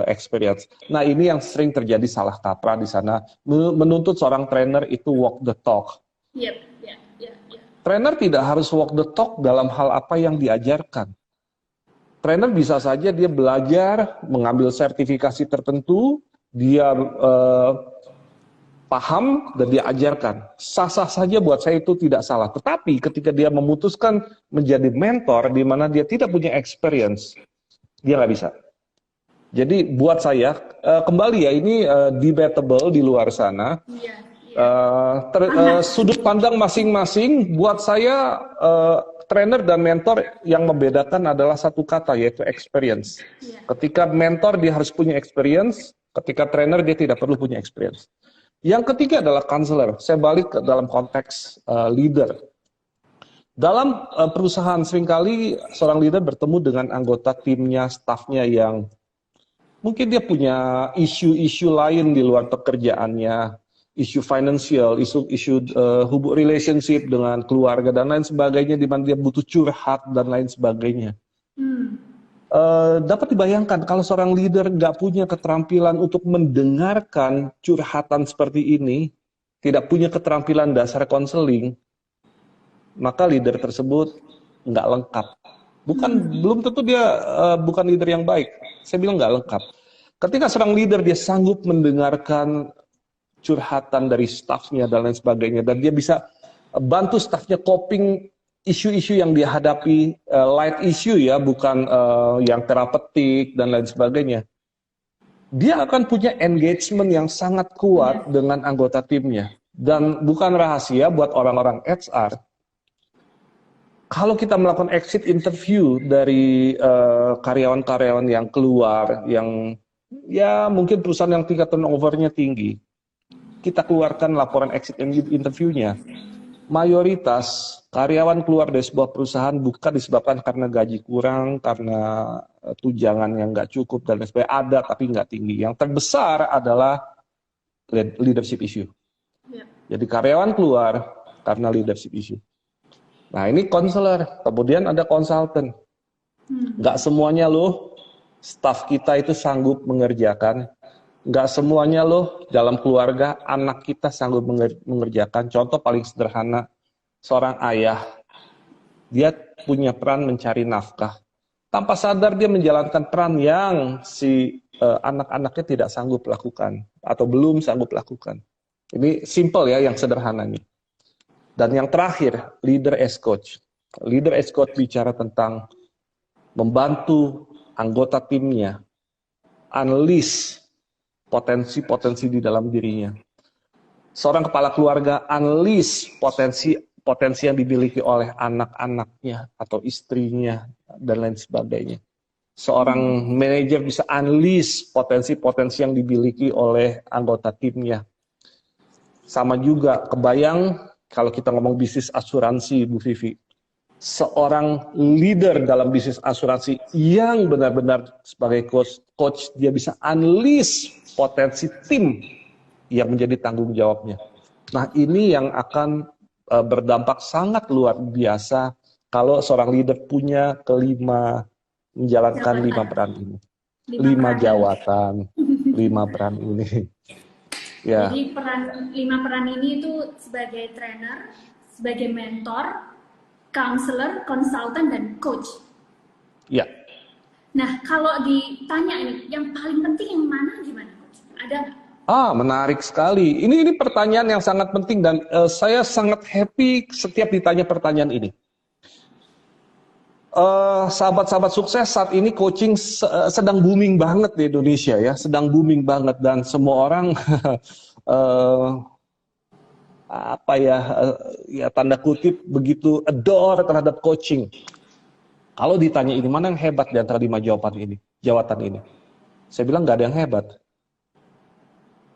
experience? Nah ini yang sering terjadi salah kaprah di sana. Menuntut seorang trainer itu walk the talk. Trainer tidak harus walk the talk dalam hal apa yang diajarkan. Trainer bisa saja dia belajar, mengambil sertifikasi tertentu, dia paham dan dia ajarkan. Sah-sah saja buat saya itu tidak salah. Tetapi ketika dia memutuskan menjadi mentor di mana dia tidak punya experience, dia nggak bisa. Jadi buat saya, kembali ya ini debatable di luar sana. Sudut pandang masing-masing, buat saya trainer dan mentor yang membedakan adalah satu kata, yaitu experience. Ketika mentor dia harus punya experience, ketika trainer dia tidak perlu punya experience. Yang ketiga adalah counselor. Saya balik ke dalam konteks leader. Dalam perusahaan seringkali seorang leader bertemu dengan anggota timnya, stafnya yang mungkin dia punya isu-isu lain di luar pekerjaannya, isu financial, isu hubungan relationship dengan keluarga dan lain sebagainya, di mana dia butuh curhat dan lain sebagainya. Dapat dibayangkan kalau seorang leader nggak punya keterampilan untuk mendengarkan curhatan seperti ini, tidak punya keterampilan dasar konseling, maka leader tersebut nggak lengkap. Belum tentu dia bukan leader yang baik. Saya bilang nggak lengkap. Ketika seorang leader dia sanggup mendengarkan curhatan dari stafnya dan lain sebagainya, dan dia bisa bantu stafnya coping isu-isu yang dia hadapi, light issue ya, bukan yang terapeutik dan lain sebagainya. Dia akan punya engagement yang sangat kuat dengan anggota timnya. Dan bukan rahasia buat orang-orang HR, kalau kita melakukan exit interview dari karyawan-karyawan yang keluar, yang ya mungkin perusahaan yang tingkat turnover-nya tinggi, kita keluarkan laporan exit interview-nya. Mayoritas karyawan keluar dari sebuah perusahaan bukan disebabkan karena gaji kurang, karena tunjangan yang nggak cukup, dan lain sebagainya. Ada tapi nggak tinggi. Yang terbesar adalah leadership issue. Jadi karyawan keluar karena leadership issue. Nah ini konselor, kemudian ada konsultan. Nggak semuanya loh staf kita itu sanggup mengerjakan. Nggak semuanya loh dalam keluarga anak kita sanggup mengerjakan. Contoh paling sederhana, seorang ayah, dia punya peran mencari nafkah. Tanpa sadar dia menjalankan peran yang si anak-anaknya tidak sanggup lakukan atau belum sanggup lakukan. Ini simple ya, yang sederhana ini. Dan yang terakhir, leader as coach. Leader as coach bicara tentang membantu anggota timnya unleash potensi-potensi di dalam dirinya. Seorang kepala keluarga unleash potensi yang dimiliki oleh anak-anaknya atau istrinya dan lain sebagainya. Seorang manajer bisa unleash potensi-potensi yang dimiliki oleh anggota timnya. Sama juga, kebayang kalau kita ngomong bisnis asuransi, Bu Vivi. Seorang leader dalam bisnis asuransi yang benar-benar sebagai coach, dia bisa unleash potensi tim yang menjadi tanggung jawabnya. Nah ini yang akan berdampak sangat luar biasa kalau seorang leader punya menjalankan 5 peran ini. 5 jawatan, 5 peran ini. Ya. Jadi 5 peran ini itu sebagai trainer, sebagai mentor, counselor, konsultan, dan coach. Ya. Nah, kalau ditanya ini, yang paling penting yang mana gimana, Coach? Ada nggak? Menarik sekali. Ini pertanyaan yang sangat penting dan saya sangat happy setiap ditanya pertanyaan ini. Sahabat-sahabat sukses, saat ini coaching sedang booming banget di Indonesia ya, sedang booming banget dan semua orang apa ya, ya tanda kutip begitu adore terhadap coaching. Kalau ditanya ini mana yang hebat di antara 5 jawatan ini, saya bilang nggak ada yang hebat.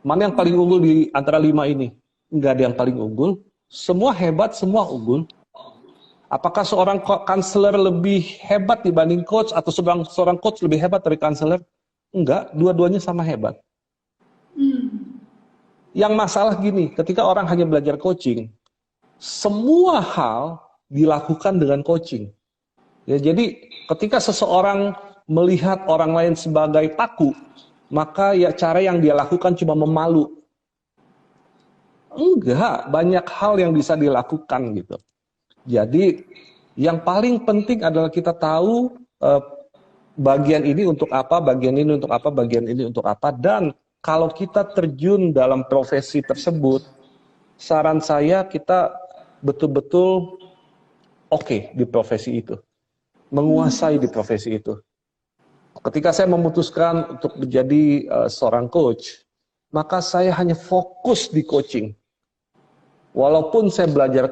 Mana yang paling unggul di antara 5 ini? Nggak ada yang paling unggul. Semua hebat, semua unggul. Apakah seorang counselor lebih hebat dibanding coach atau seorang coach lebih hebat dari counselor? Enggak, dua-duanya sama hebat. Yang masalah gini, ketika orang hanya belajar coaching, semua hal dilakukan dengan coaching. Ya, jadi ketika seseorang melihat orang lain sebagai paku, maka ya cara yang dia lakukan cuma memalu. Enggak, banyak hal yang bisa dilakukan gitu. Jadi yang paling penting adalah kita tahu bagian ini untuk apa, bagian ini untuk apa, bagian ini untuk apa. Dan kalau kita terjun dalam profesi tersebut, saran saya kita betul-betul oke di profesi itu. Menguasai di profesi itu. Ketika saya memutuskan untuk menjadi seorang coach, maka saya hanya fokus di coaching. Walaupun saya belajar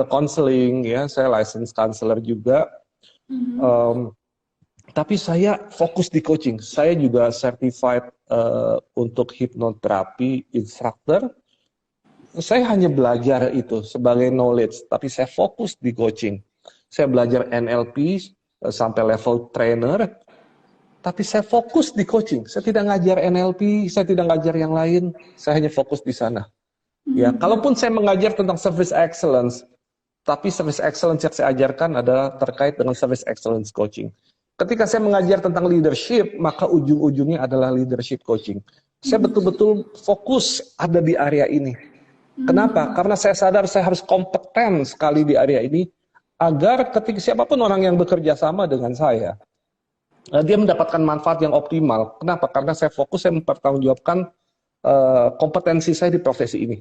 counseling, ya, saya license counselor juga, tapi saya fokus di coaching. Saya juga certified untuk hipnoterapi instructor. Saya hanya belajar itu sebagai knowledge, tapi saya fokus di coaching. Saya belajar NLP sampai level trainer, tapi saya fokus di coaching. Saya tidak ngajar NLP, saya tidak ngajar yang lain, saya hanya fokus di sana. Ya, kalaupun saya mengajar tentang service excellence, tapi service excellence yang saya ajarkan adalah terkait dengan service excellence coaching. Ketika saya mengajar tentang leadership, maka ujung-ujungnya adalah leadership coaching. Saya betul-betul fokus ada di area ini. Kenapa? Karena saya sadar saya harus kompeten sekali di area ini, agar ketika siapapun orang yang bekerja sama dengan saya, dia mendapatkan manfaat yang optimal. Kenapa? Karena saya fokus, saya mempertanggungjawabkan kompetensi saya di profesi ini.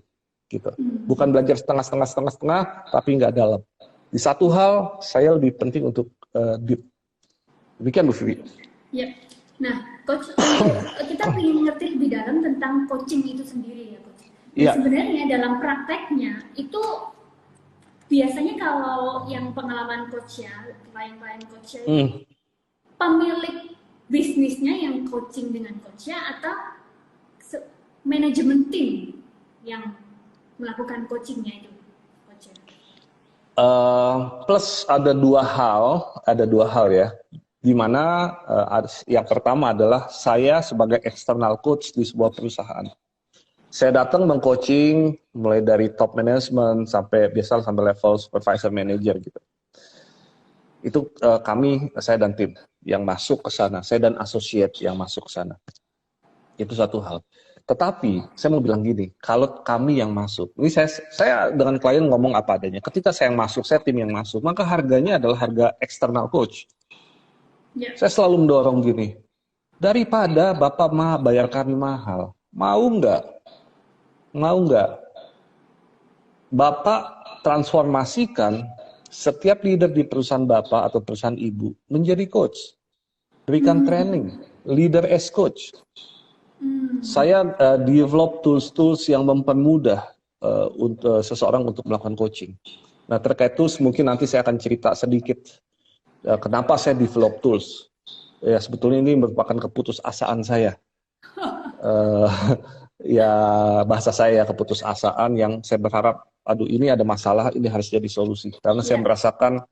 Gitu. Bukan belajar setengah, tapi nggak dalam. Di satu hal, saya lebih penting untuk deep. Demikian, Bu Vivi. Ya. Nah, Coach, kita ingin mengerti lebih dalam tentang coaching itu sendiri ya, Coach. Ya. Sebenarnya dalam prakteknya, itu biasanya kalau yang pengalaman Coach ya, klien-klien Coach ya, pemilik bisnisnya yang coaching dengan Coach ya, atau manajemen tim yang melakukan coachingnya itu, Coach? Plus ada dua hal ya, di mana yang pertama adalah saya sebagai external coach di sebuah perusahaan. Saya datang mengcoaching mulai dari top management sampai level supervisor manager gitu. Itu saya dan tim yang masuk ke sana, saya dan associate yang masuk ke sana. Itu satu hal. Tetapi saya mau bilang gini, kalau kami yang masuk, ini saya dengan klien ngomong apa adanya. Ketika saya yang masuk, saya tim yang masuk, maka harganya adalah harga external coach. Yeah. Saya selalu mendorong gini, daripada Bapak bayar kami mahal, mau nggak Bapak transformasikan setiap leader di perusahaan Bapak atau perusahaan Ibu menjadi coach, berikan training, leader as coach. Saya develop tools-tools yang mempermudah untuk seseorang untuk melakukan coaching. Nah, terkait tools mungkin nanti saya akan cerita sedikit kenapa saya develop tools. Ya, sebetulnya ini merupakan keputusasaan saya. Ya, bahasa saya keputusasaan yang saya berharap, aduh ini ada masalah, ini harus jadi solusi. Karena saya merasakan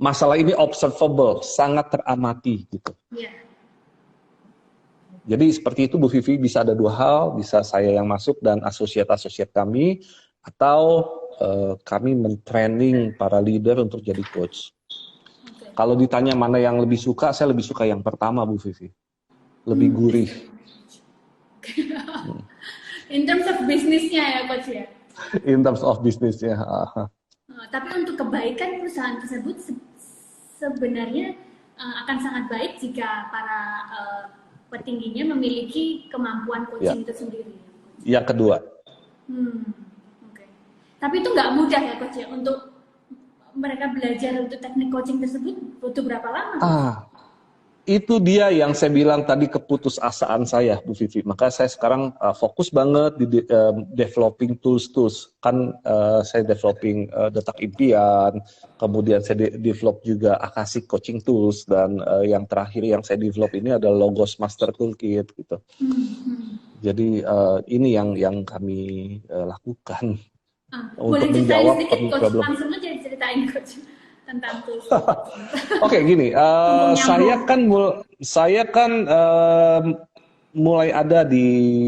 masalah ini observable, sangat teramati gitu. Jadi seperti itu Bu Vivi, bisa ada dua hal, bisa saya yang masuk dan asosiat-asosiat kami, atau kami mentraining para leader untuk jadi coach. Kalau ditanya mana yang lebih suka, saya lebih suka yang pertama Bu Vivi. Lebih gurih. In terms of bisnisnya ya Coach ya? In terms of bisnisnya. Tapi untuk kebaikan perusahaan tersebut sebenarnya akan sangat baik jika para petingginya memiliki kemampuan coaching itu sendiri. Yang kedua. Okay. Tapi itu nggak mudah ya Coach ya, untuk mereka belajar untuk teknik coaching tersebut butuh berapa lama? itu dia yang saya bilang tadi keputusasaan saya, Bu Vivi. Maka saya sekarang fokus banget di developing tools-tools. Kan saya developing detak impian, kemudian saya develop juga Akashic Coaching Tools, dan yang terakhir yang saya develop ini adalah Logos Master Toolkit gitu. Jadi ini yang kami lakukan untuk boleh menjawab ceritain sedikit, Coach? problem. Langsung aja diceritain, Coach, tentang tools. Oke, gini, saya kan mulai ada di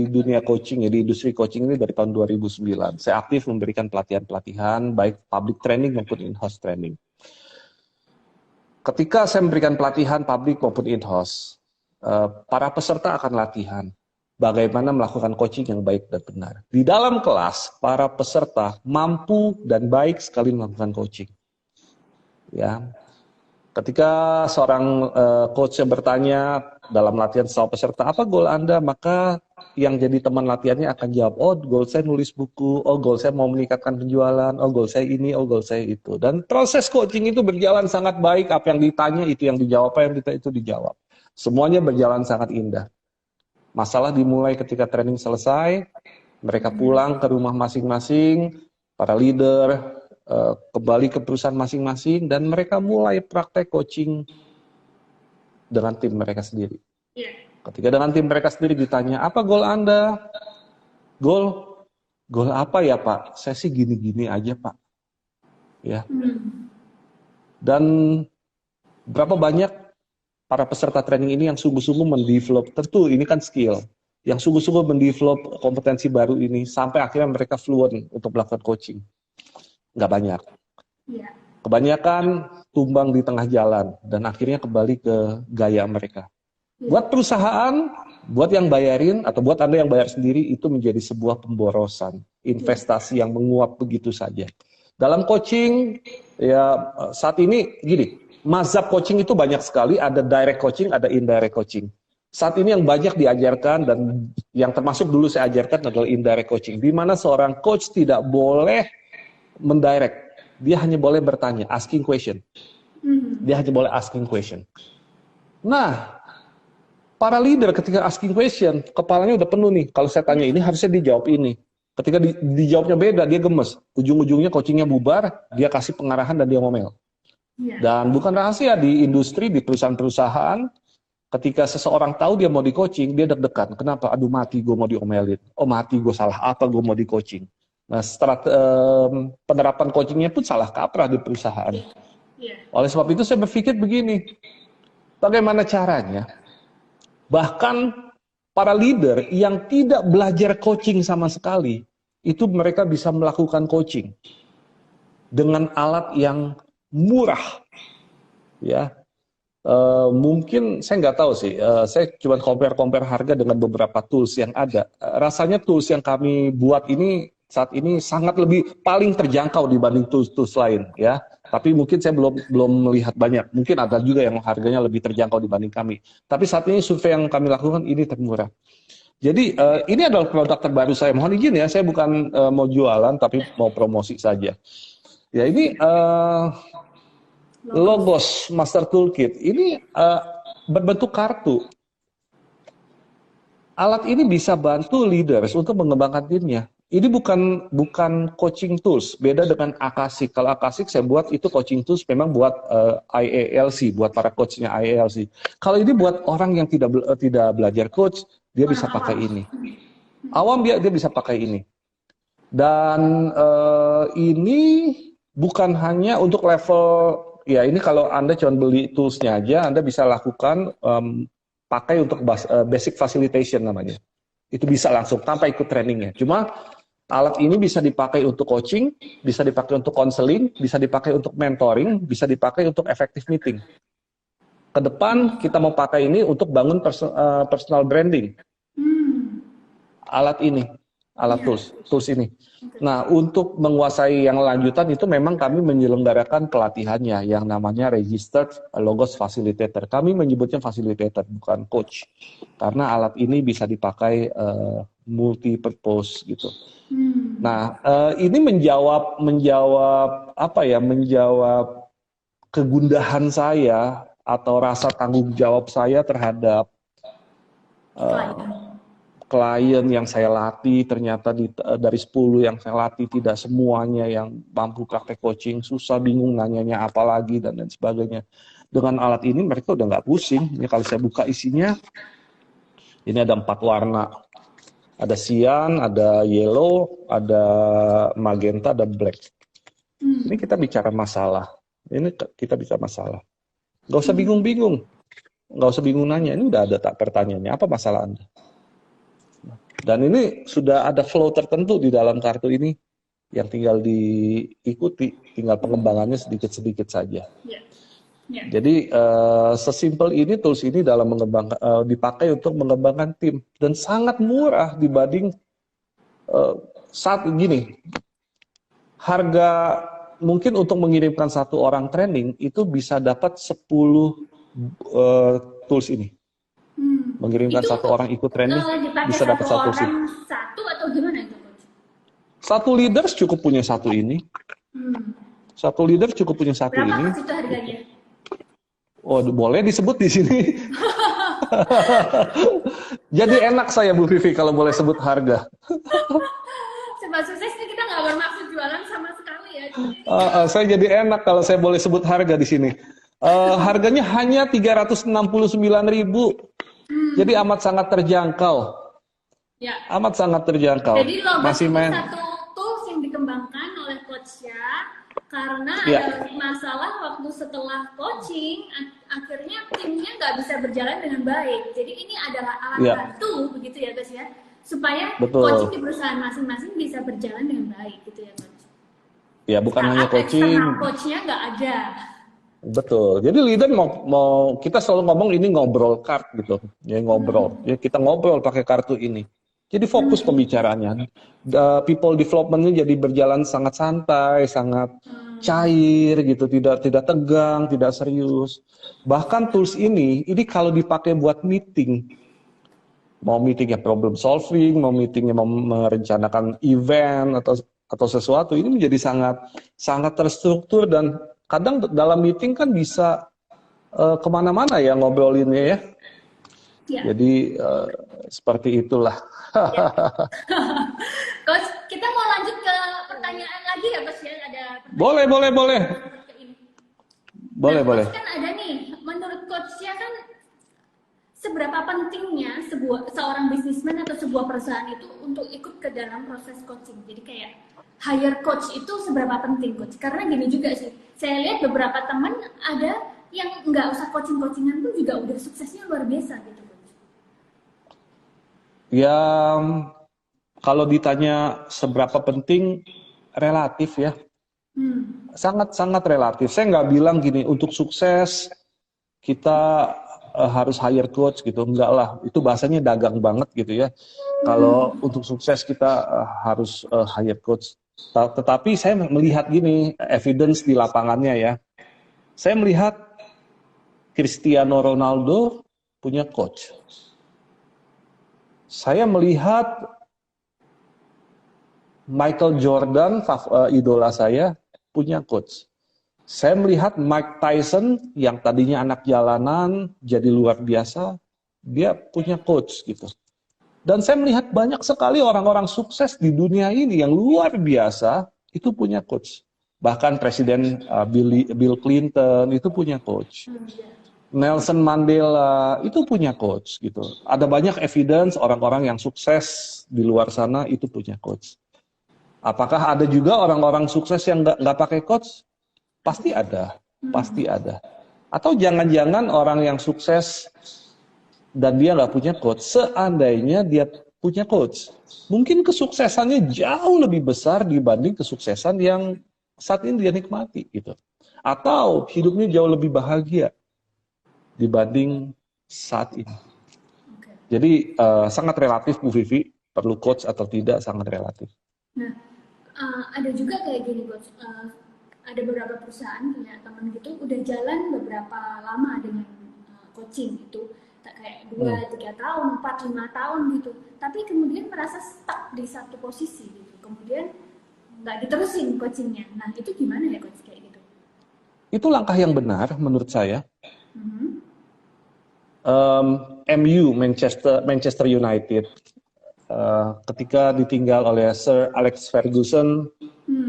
dunia coaching ya, di industri coaching ini dari tahun 2009. Saya aktif memberikan pelatihan-pelatihan, baik public training maupun in-house training. Ketika saya memberikan pelatihan public maupun in-house, para peserta akan latihan bagaimana melakukan coaching yang baik dan benar. Di dalam kelas, para peserta mampu dan baik sekali melakukan coaching. Ya, ketika seorang coach yang bertanya dalam latihan sama peserta, apa goal Anda? Maka yang jadi teman latihannya akan jawab, oh goal saya nulis buku, oh goal saya mau meningkatkan penjualan, oh goal saya ini, oh goal saya itu. Dan proses coaching itu berjalan sangat baik, apa yang ditanya itu yang dijawab, apa yang ditanya itu dijawab. Semuanya berjalan sangat indah. Masalah dimulai ketika training selesai, mereka pulang ke rumah masing-masing, para leader kembali ke perusahaan masing-masing, dan mereka mulai praktek coaching dengan tim mereka sendiri. Ketika dengan tim mereka sendiri ditanya, apa goal Anda? Goal apa ya Pak? Saya sih gini-gini aja Pak. Ya. Dan berapa banyak para peserta training ini yang sungguh-sungguh mendevelop, tentu ini kan skill, yang sungguh-sungguh mendevelop kompetensi baru ini sampai akhirnya mereka fluent untuk melakukan coaching. Nggak banyak. Kebanyakan tumbang di tengah jalan dan akhirnya kembali ke gaya mereka. Buat perusahaan, buat yang bayarin atau buat Anda yang bayar sendiri, itu menjadi sebuah pemborosan, investasi yang menguap begitu saja. Dalam coaching, ya saat ini gini, mazhab coaching itu banyak sekali, ada direct coaching, ada indirect coaching. Saat ini yang banyak diajarkan dan yang termasuk dulu saya ajarkan adalah indirect coaching, di mana seorang coach tidak boleh mendirect, dia hanya boleh bertanya, asking question. Dia hanya boleh asking question. Nah, para leader ketika asking question, kepalanya udah penuh nih. Kalau saya tanya ini, harusnya dijawab ini. Ketika dijawabnya beda, dia gemes. Ujung-ujungnya coachingnya bubar, dia kasih pengarahan dan dia ngomel. Dan bukan rahasia di industri, di perusahaan-perusahaan, ketika seseorang tahu dia mau di coaching, dia deg-degan. Kenapa? Aduh mati gue mau diomelin. Oh mati gue salah apa gue mau di coaching. Nah, penerapan coachingnya pun salah kaprah di perusahaan. Oleh sebab itu saya berpikir begini, bagaimana caranya bahkan para leader yang tidak belajar coaching sama sekali, itu mereka bisa melakukan coaching dengan alat yang murah. Ya, mungkin saya nggak tahu sih, saya cuma compare harga dengan beberapa tools yang ada. Rasanya tools yang kami buat ini saat ini sangat lebih paling terjangkau dibanding tools lain, ya. Tapi mungkin saya belum melihat banyak. Mungkin ada juga yang harganya lebih terjangkau dibanding kami. Tapi saat ini survei yang kami lakukan ini termurah. Jadi ini adalah produk terbaru saya. Mohon izin ya, saya bukan mau jualan, tapi mau promosi saja. Ya ini Logos Master Toolkit. Ini berbentuk kartu. Alat ini bisa bantu leaders untuk mengembangkan timnya. Ini bukan coaching tools, beda dengan Akashic. Kalau Akashic saya buat itu coaching tools memang buat IALC, buat para coachnya IALC. Kalau ini buat orang yang tidak belajar coach, dia bisa pakai ini. Awam dia bisa pakai ini. Dan ini bukan hanya untuk level, ya ini kalau Anda cuma beli toolsnya aja, Anda bisa lakukan pakai untuk basic facilitation namanya. Itu bisa langsung tanpa ikut trainingnya. Cuma alat ini bisa dipakai untuk coaching, bisa dipakai untuk counseling, bisa dipakai untuk mentoring, bisa dipakai untuk effective meeting. Ke depan kita mau pakai ini untuk bangun personal branding. Alat ini, alat tools ini. Nah, untuk menguasai yang lanjutan itu memang kami menyelenggarakan pelatihannya yang namanya Registered Logos Facilitator. Kami menyebutnya facilitator, bukan coach. Karena alat ini bisa dipakai multi-purpose gitu. Nah, ini menjawab apa ya? Menjawab kegundahan saya atau rasa tanggung jawab saya terhadap Klien. klien yang saya latih, ternyata dari 10 yang saya latih tidak semuanya yang mampu praktek coaching, susah, bingung nanyanya apa lagi dan lain sebagainya. Dengan alat ini mereka udah nggak pusing. Ini kalau saya buka isinya, ini ada 4 warna. Ada cyan, ada yellow, ada magenta, ada black. Ini kita bicara masalah. Ini kita bicara masalah. Nggak usah bingung-bingung. Nggak usah bingung nanya. Ini udah ada tak pertanyaannya. Apa masalah Anda? Dan ini sudah ada flow tertentu di dalam kartu ini yang tinggal diikuti, tinggal pengembangannya sedikit-sedikit saja. Yeah. Yeah. Jadi sesimpel ini tools ini dalam mengembangkan dipakai untuk mengembangkan tim dan sangat murah dibanding saat gini. Harga mungkin untuk mengirimkan 1 orang training itu bisa dapat 10 tools ini. Mengirimkan Itu 1 orang ikut training bisa dapat 1 tools ini. Satu atau gimana itu, Coach? 1 leaders cukup punya 1 ini. 1 leader cukup punya 1 Berapa ini. Coach itu harganya? Oh, boleh disebut di sini. Jadi enak saya Bu Vivi kalau boleh sebut harga. Sobat Sukses ini kita nggak bermaksud jualan sama sekali ya. Saya jadi enak kalau saya boleh sebut harga di sini. Harganya hanya 369.000. Jadi amat sangat terjangkau. Ya. Amat sangat terjangkau. Jadi Logos Masih itu main. satu tools yang dikembangkan oleh Coach ya, karena Ya. ada masalah waktu setelah coaching, akhirnya timnya nggak bisa berjalan dengan baik. Jadi ini adalah alat Ya. bantu, begitu ya Coach ya, supaya Betul. coaching di perusahaan masing-masing bisa berjalan dengan baik, gitu ya Coach. Ya, bukan hanya Startup coaching. external coachnya nggak ada. Betul. Jadi leader mau kita selalu ngomong ini ngobrol card gitu. Ya ngobrol. Ya kita ngobrol pakai kartu ini. Jadi fokus pembicaraannya. People development-nya jadi berjalan sangat santai, sangat cair gitu, tidak tegang, tidak serius. Bahkan tools ini kalau dipakai buat meeting, mau meetingnya problem solving, mau meetingnya mau merencanakan event atau sesuatu, ini menjadi sangat terstruktur dan kadang dalam meeting kan bisa kemana-mana ya ngobrolinnya ya. Ya. Jadi seperti itulah. Ya. Coach, kita mau lanjut ke pertanyaan lagi ya, Coach ya? Ada Boleh. Nah, Boleh. Coach kan ada nih, menurut Coach ya kan seberapa pentingnya seorang bisnismen atau sebuah perusahaan itu untuk ikut ke dalam proses coaching. Jadi kayak hire coach itu seberapa penting, Coach? Karena gini juga sih, saya lihat beberapa teman ada yang nggak usah coaching-coachingan pun juga udah suksesnya luar biasa gitu, Coach. Ya, kalau ditanya seberapa penting, relatif ya. Sangat-sangat relatif. Saya nggak bilang gini, untuk sukses kita harus hire coach gitu. Enggak lah, itu bahasanya dagang banget gitu ya. Kalau untuk sukses kita harus hire coach. Tetapi saya melihat gini, evidence di lapangannya ya. Saya melihat Cristiano Ronaldo punya coach. Saya melihat Michael Jordan, idola saya, punya coach. Saya melihat Mike Tyson yang tadinya anak jalanan jadi luar biasa, dia punya coach gitu. Dan saya melihat banyak sekali orang-orang sukses di dunia ini yang luar biasa itu punya coach. Bahkan Presiden Bill Clinton itu punya coach. Nelson Mandela itu punya coach gitu. Ada banyak evidence orang-orang yang sukses di luar sana itu punya coach. Apakah ada juga orang-orang sukses yang nggak pakai coach? Pasti ada, pasti ada. Atau jangan-jangan orang yang sukses dan dia nggak punya coach, seandainya dia punya coach, mungkin kesuksesannya jauh lebih besar dibanding kesuksesan yang saat ini dia nikmati gitu. Atau hidupnya jauh lebih bahagia dibanding saat ini. Jadi sangat relatif Bu Vivi, perlu coach atau tidak sangat relatif. Nah, ada juga kayak gini Coach, ada beberapa perusahaan punya teman gitu udah jalan beberapa lama dengan coaching gitu, kayak 2-3 tahun, 4-5 tahun gitu, tapi kemudian merasa stuck di satu posisi gitu, kemudian nggak diterusin coachingnya. Nah itu gimana ya Coach kayak gitu? Itu langkah yang benar menurut saya. Mhm. MU Manchester United ketika ditinggal oleh Sir Alex Ferguson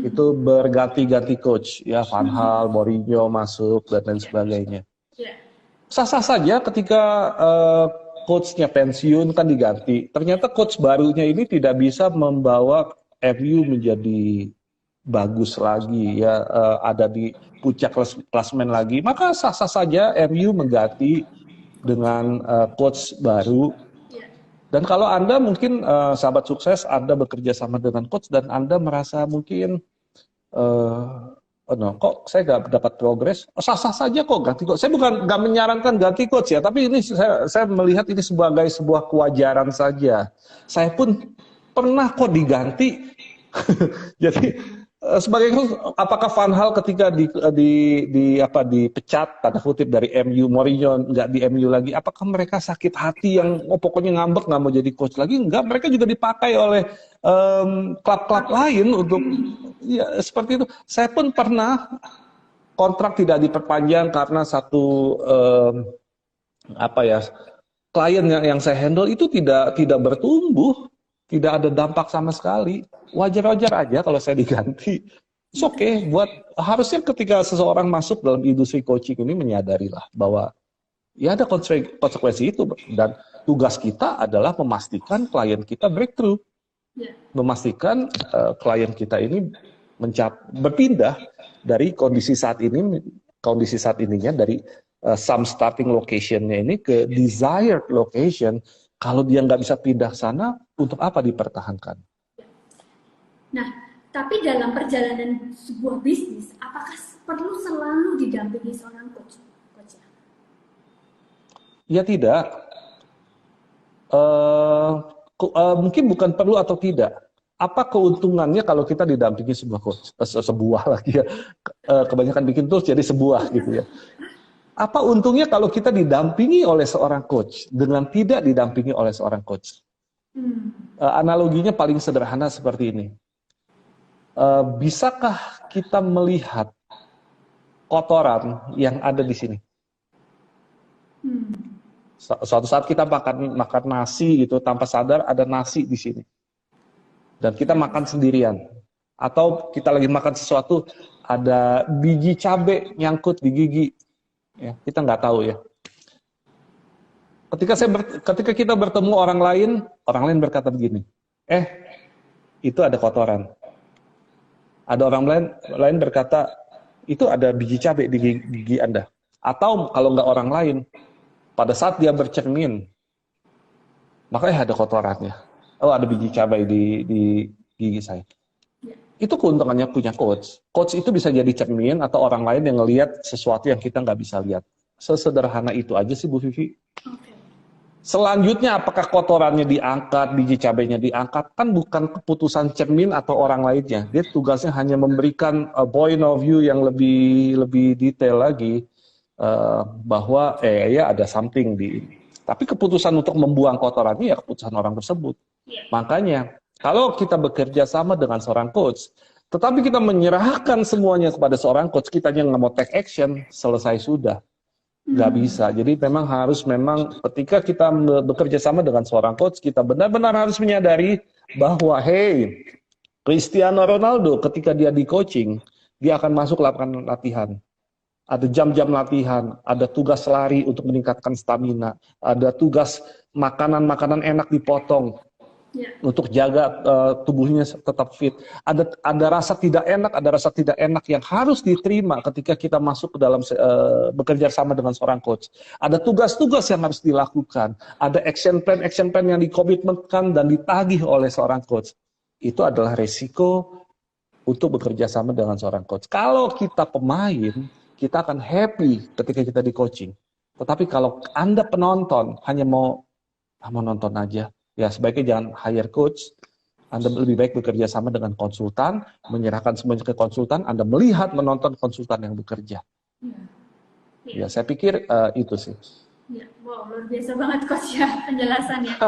itu berganti-ganti coach ya, Van Gaal, Mourinho masuk dan lain sebagainya. Ya. Sah-sah saja ketika coachnya pensiun kan diganti. Ternyata coach barunya ini tidak bisa membawa MU menjadi bagus lagi ya, ada di puncak klasemen lagi. Maka sah-sah saja MU mengganti dengan coach baru. Ya. Dan kalau Anda mungkin sahabat sukses, Anda bekerja sama dengan coach dan Anda merasa mungkin oh no, kok saya nggak dapat progres? Oh, sah-sah saja kok ganti coach. Saya bukan nggak menyarankan ganti coach ya, tapi ini saya melihat ini sebagai sebuah kewajaran saja. Saya pun pernah kok diganti. Jadi sebagai coach, apakah Van Gaal ketika dipecat tanda kutip dari MU, Mourinho nggak di MU lagi, apakah mereka sakit hati yang pokoknya ngambek nggak mau jadi coach lagi? Enggak, mereka juga dipakai oleh klub-klub lain untuk ya seperti itu. Saya pun pernah kontrak tidak diperpanjang karena satu klien yang saya handle itu tidak bertumbuh, tidak ada dampak sama sekali. Wajar-wajar aja kalau saya diganti. It's okay. Harusnya ketika seseorang masuk dalam industri coaching ini menyadarilah bahwa ya ada konsekuensi itu, dan tugas kita adalah memastikan klien kita breakthrough. Memastikan klien kita ini berpindah dari kondisi saat ininya dari some starting location-nya ini ke desired location. Kalau dia nggak bisa pindah sana, untuk apa dipertahankan? Nah, tapi dalam perjalanan sebuah bisnis, apakah perlu selalu didampingi seorang coach? Ya tidak. Mungkin bukan perlu atau tidak. Apa keuntungannya kalau kita didampingi sebuah coach? Sebuah lagi ya. Kebanyakan bikin tools jadi sebuah gitu ya. Apa untungnya kalau kita didampingi oleh seorang coach dengan tidak didampingi oleh seorang coach? Analoginya paling sederhana seperti ini. Bisakah kita melihat kotoran yang ada di sini? Suatu saat kita makan nasi gitu, tanpa sadar ada nasi di sini. Dan kita makan sendirian. Atau kita lagi makan sesuatu, ada biji cabai nyangkut di gigi. Ya, kita nggak tahu ya. Ketika kita bertemu orang lain berkata begini, itu ada kotoran. Ada orang lain berkata, itu ada biji cabai di gigi Anda. Atau kalau nggak orang lain, pada saat dia bercermin, makanya ada kotorannya. Oh, ada biji cabai di gigi saya. Itu keuntungannya punya coach. Coach itu bisa jadi cermin atau orang lain yang ngelihat sesuatu yang kita nggak bisa lihat. Sesederhana itu aja sih, Bu Vivi. Selanjutnya, apakah kotorannya diangkat, biji cabainya diangkat, kan bukan keputusan cermin atau orang lainnya. Dia tugasnya hanya memberikan a point of view yang lebih detail lagi, bahwa ya ada something tapi keputusan untuk membuang kotorannya ya keputusan orang tersebut. Makanya kalau kita bekerja sama dengan seorang coach, tetapi kita menyerahkan semuanya kepada seorang coach, kita yang nggak mau take action, selesai sudah. Nggak bisa. Jadi memang ketika kita bekerja sama dengan seorang coach, kita benar-benar harus menyadari bahwa hey, Cristiano Ronaldo ketika dia di coaching, dia akan masuk lapangan latihan. Ada jam-jam latihan, ada tugas lari untuk meningkatkan stamina, ada tugas makanan enak dipotong untuk jaga tubuhnya tetap fit. Ada rasa tidak enak yang harus diterima ketika kita masuk ke dalam bekerja sama dengan seorang coach. Ada tugas-tugas yang harus dilakukan, ada action plan yang dikomitmenkan dan ditagih oleh seorang coach. Itu adalah resiko untuk bekerja sama dengan seorang coach. Kalau kita pemain, kita akan happy ketika kita di coaching. Tetapi kalau Anda penonton hanya mau nonton aja, ya sebaiknya jangan hire coach. Anda lebih baik bekerja sama dengan konsultan, menyerahkan semuanya ke konsultan, Anda melihat menonton konsultan yang bekerja. Ya, saya pikir itu sih. Ya, wow, luar biasa banget coach ya penjelasannya.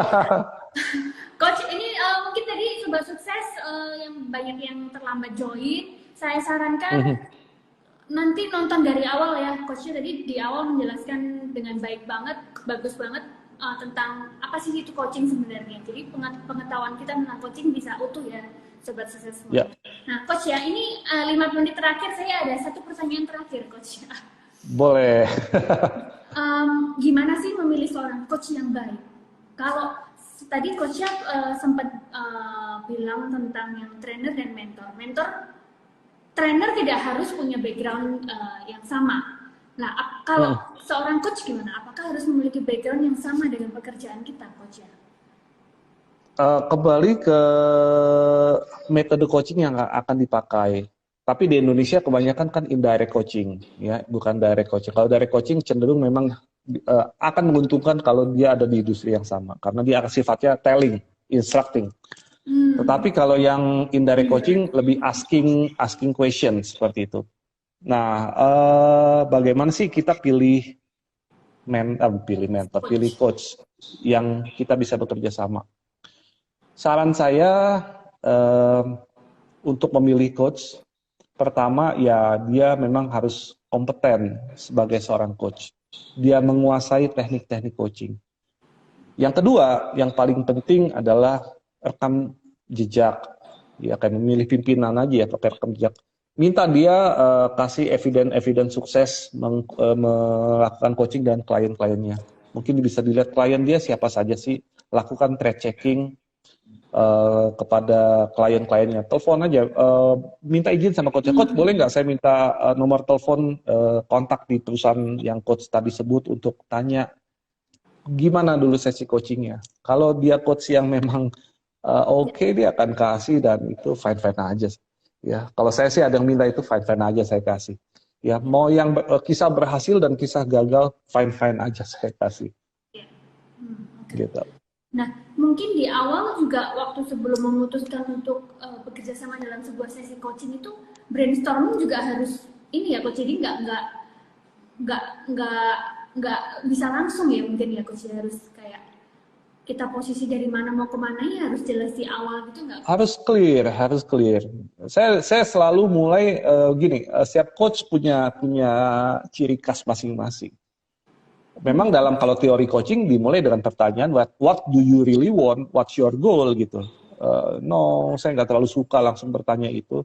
Coach, ini mungkin tadi Sobat Sukses yang banyak yang terlambat join, saya sarankan nanti nonton dari awal ya, coachnya tadi di awal menjelaskan dengan baik banget, bagus banget tentang apa sih itu coaching sebenarnya. Jadi pengetahuan kita tentang coaching bisa utuh ya, sobat sukses Ya, semuanya. Nah, coach ya, ini 5 menit terakhir saya ada satu pertanyaan terakhir, coach. boleh. Gimana sih memilih seorang coach yang baik? Kalau tadi coachnya sempat bilang tentang yang trainer dan mentor. Trainer tidak harus punya background yang sama. Nah, kalau seorang coach gimana? Apakah harus memiliki background yang sama dengan pekerjaan kita, coach ya? Kembali ke metode coaching yang akan dipakai. Tapi di Indonesia kebanyakan kan indirect coaching, ya, bukan direct coaching. Kalau direct coaching cenderung memang akan menguntungkan kalau dia ada di industri yang sama, karena dia sifatnya telling, instructing. Tetapi kalau yang indirect coaching lebih asking questions seperti itu. Nah, bagaimana sih kita pilih mentor, pilih coach yang kita bisa bekerja sama? Saran saya untuk memilih coach, pertama ya dia memang harus kompeten sebagai seorang coach. Dia menguasai teknik-teknik coaching. Yang kedua, yang paling penting adalah rekam jejak. Ya kayak memilih pimpinan aja ya, pakai rekam jejak. Minta dia kasih evidence sukses melakukan coaching dan klien-kliennya. Mungkin bisa dilihat klien dia siapa saja sih, lakukan track checking kepada klien-kliennya. Telepon aja, minta izin sama coach. Coach, boleh nggak saya minta nomor telepon kontak di perusahaan yang coach tadi sebut untuk tanya gimana dulu sesi coachingnya. Kalau dia coach yang memang oke, dia akan kasih dan itu fine-fine aja. Ya, kalau saya sih ada yang minta itu fine-fine aja saya kasih. Ya, mau yang kisah berhasil dan kisah gagal fine-fine aja saya kasih. Gitu. Nah, mungkin di awal juga waktu sebelum memutuskan untuk bekerja sama dalam sebuah sesi coaching itu brainstorming juga harus ini ya coach, jadi nggak bisa langsung ya mungkin ya coach, harus kayak kita posisi dari mana mau kemana ya harus jelas di awal gitu nggak? Harus clear. Saya selalu mulai gini, setiap coach punya ciri khas masing-masing. Memang dalam kalau teori coaching dimulai dengan pertanyaan what do you really want, what's your goal gitu. No, saya nggak terlalu suka langsung bertanya itu.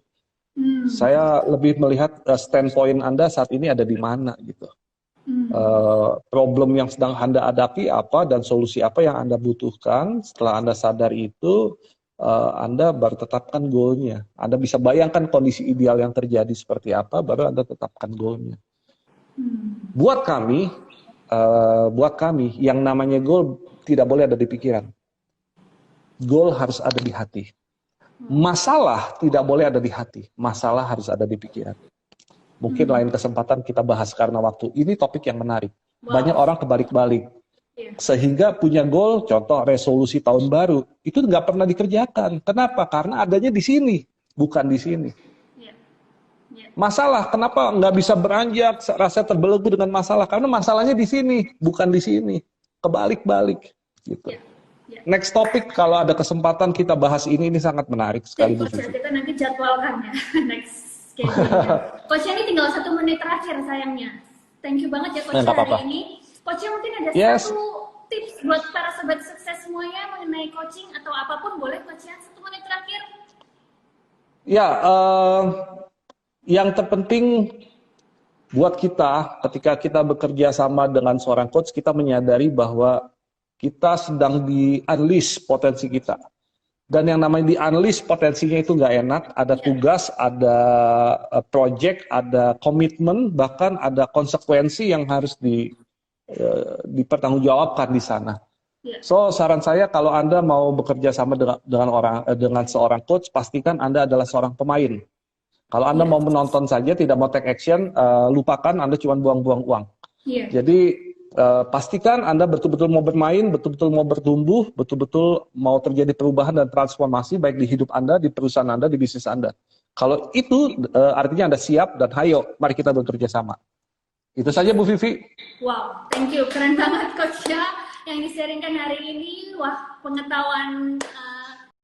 Saya lebih melihat standpoint Anda saat ini ada di mana gitu. Problem yang sedang Anda hadapi apa dan solusi apa yang Anda butuhkan. Setelah Anda sadar itu, Anda baru tetapkan goalnya. Anda bisa bayangkan kondisi ideal yang terjadi seperti apa, baru Anda tetapkan goalnya. Buat kami, yang namanya goal tidak boleh ada di pikiran. Goal harus ada di hati. Masalah tidak boleh ada di hati. Masalah harus ada di pikiran. Mungkin lain kesempatan kita bahas karena waktu. Ini topik yang menarik. Banyak orang kebalik-balik. Sehingga punya goal, contoh resolusi tahun baru, itu nggak pernah dikerjakan. Kenapa? Karena adanya di sini, bukan di sini. Masalah, kenapa nggak bisa beranjak, rasa terbelenggu dengan masalah? Karena masalahnya di sini, bukan di sini. Kebalik-balik. Gitu. Next topik, kalau ada kesempatan kita bahas ini sangat menarik sekali. Coach, kita nanti jadwalkan ya, next. Coach, ini tinggal 1 menit terakhir sayangnya. Thank you banget ya Coach hari ini. Coach, mungkin ada satu tips buat para sobat sukses semuanya mengenai coaching atau apapun, boleh Coach ya, 1 menit terakhir. Ya, yang terpenting buat kita ketika kita bekerja sama dengan seorang coach, kita menyadari bahwa kita sedang di-unleash potensi kita. Dan yang namanya di-unleash potensinya itu nggak enak, ada tugas, ada project, ada komitmen, bahkan ada konsekuensi yang harus dipertanggungjawabkan di sana. So, saran saya kalau Anda mau bekerja sama dengan seorang coach, pastikan Anda adalah seorang pemain. Kalau Anda mau menonton saja, tidak mau take action, lupakan, Anda cuma buang-buang uang. Jadi, pastikan Anda betul-betul mau bermain, betul-betul mau bertumbuh, betul-betul mau terjadi perubahan dan transformasi baik di hidup Anda, di perusahaan Anda, di bisnis Anda. Kalau itu artinya Anda siap dan hayo, mari kita bekerja sama. Itu saja Bu Vivi. Wow, thank you, keren banget Coach ya yang di-sharingkan hari ini. Wah, pengetahuan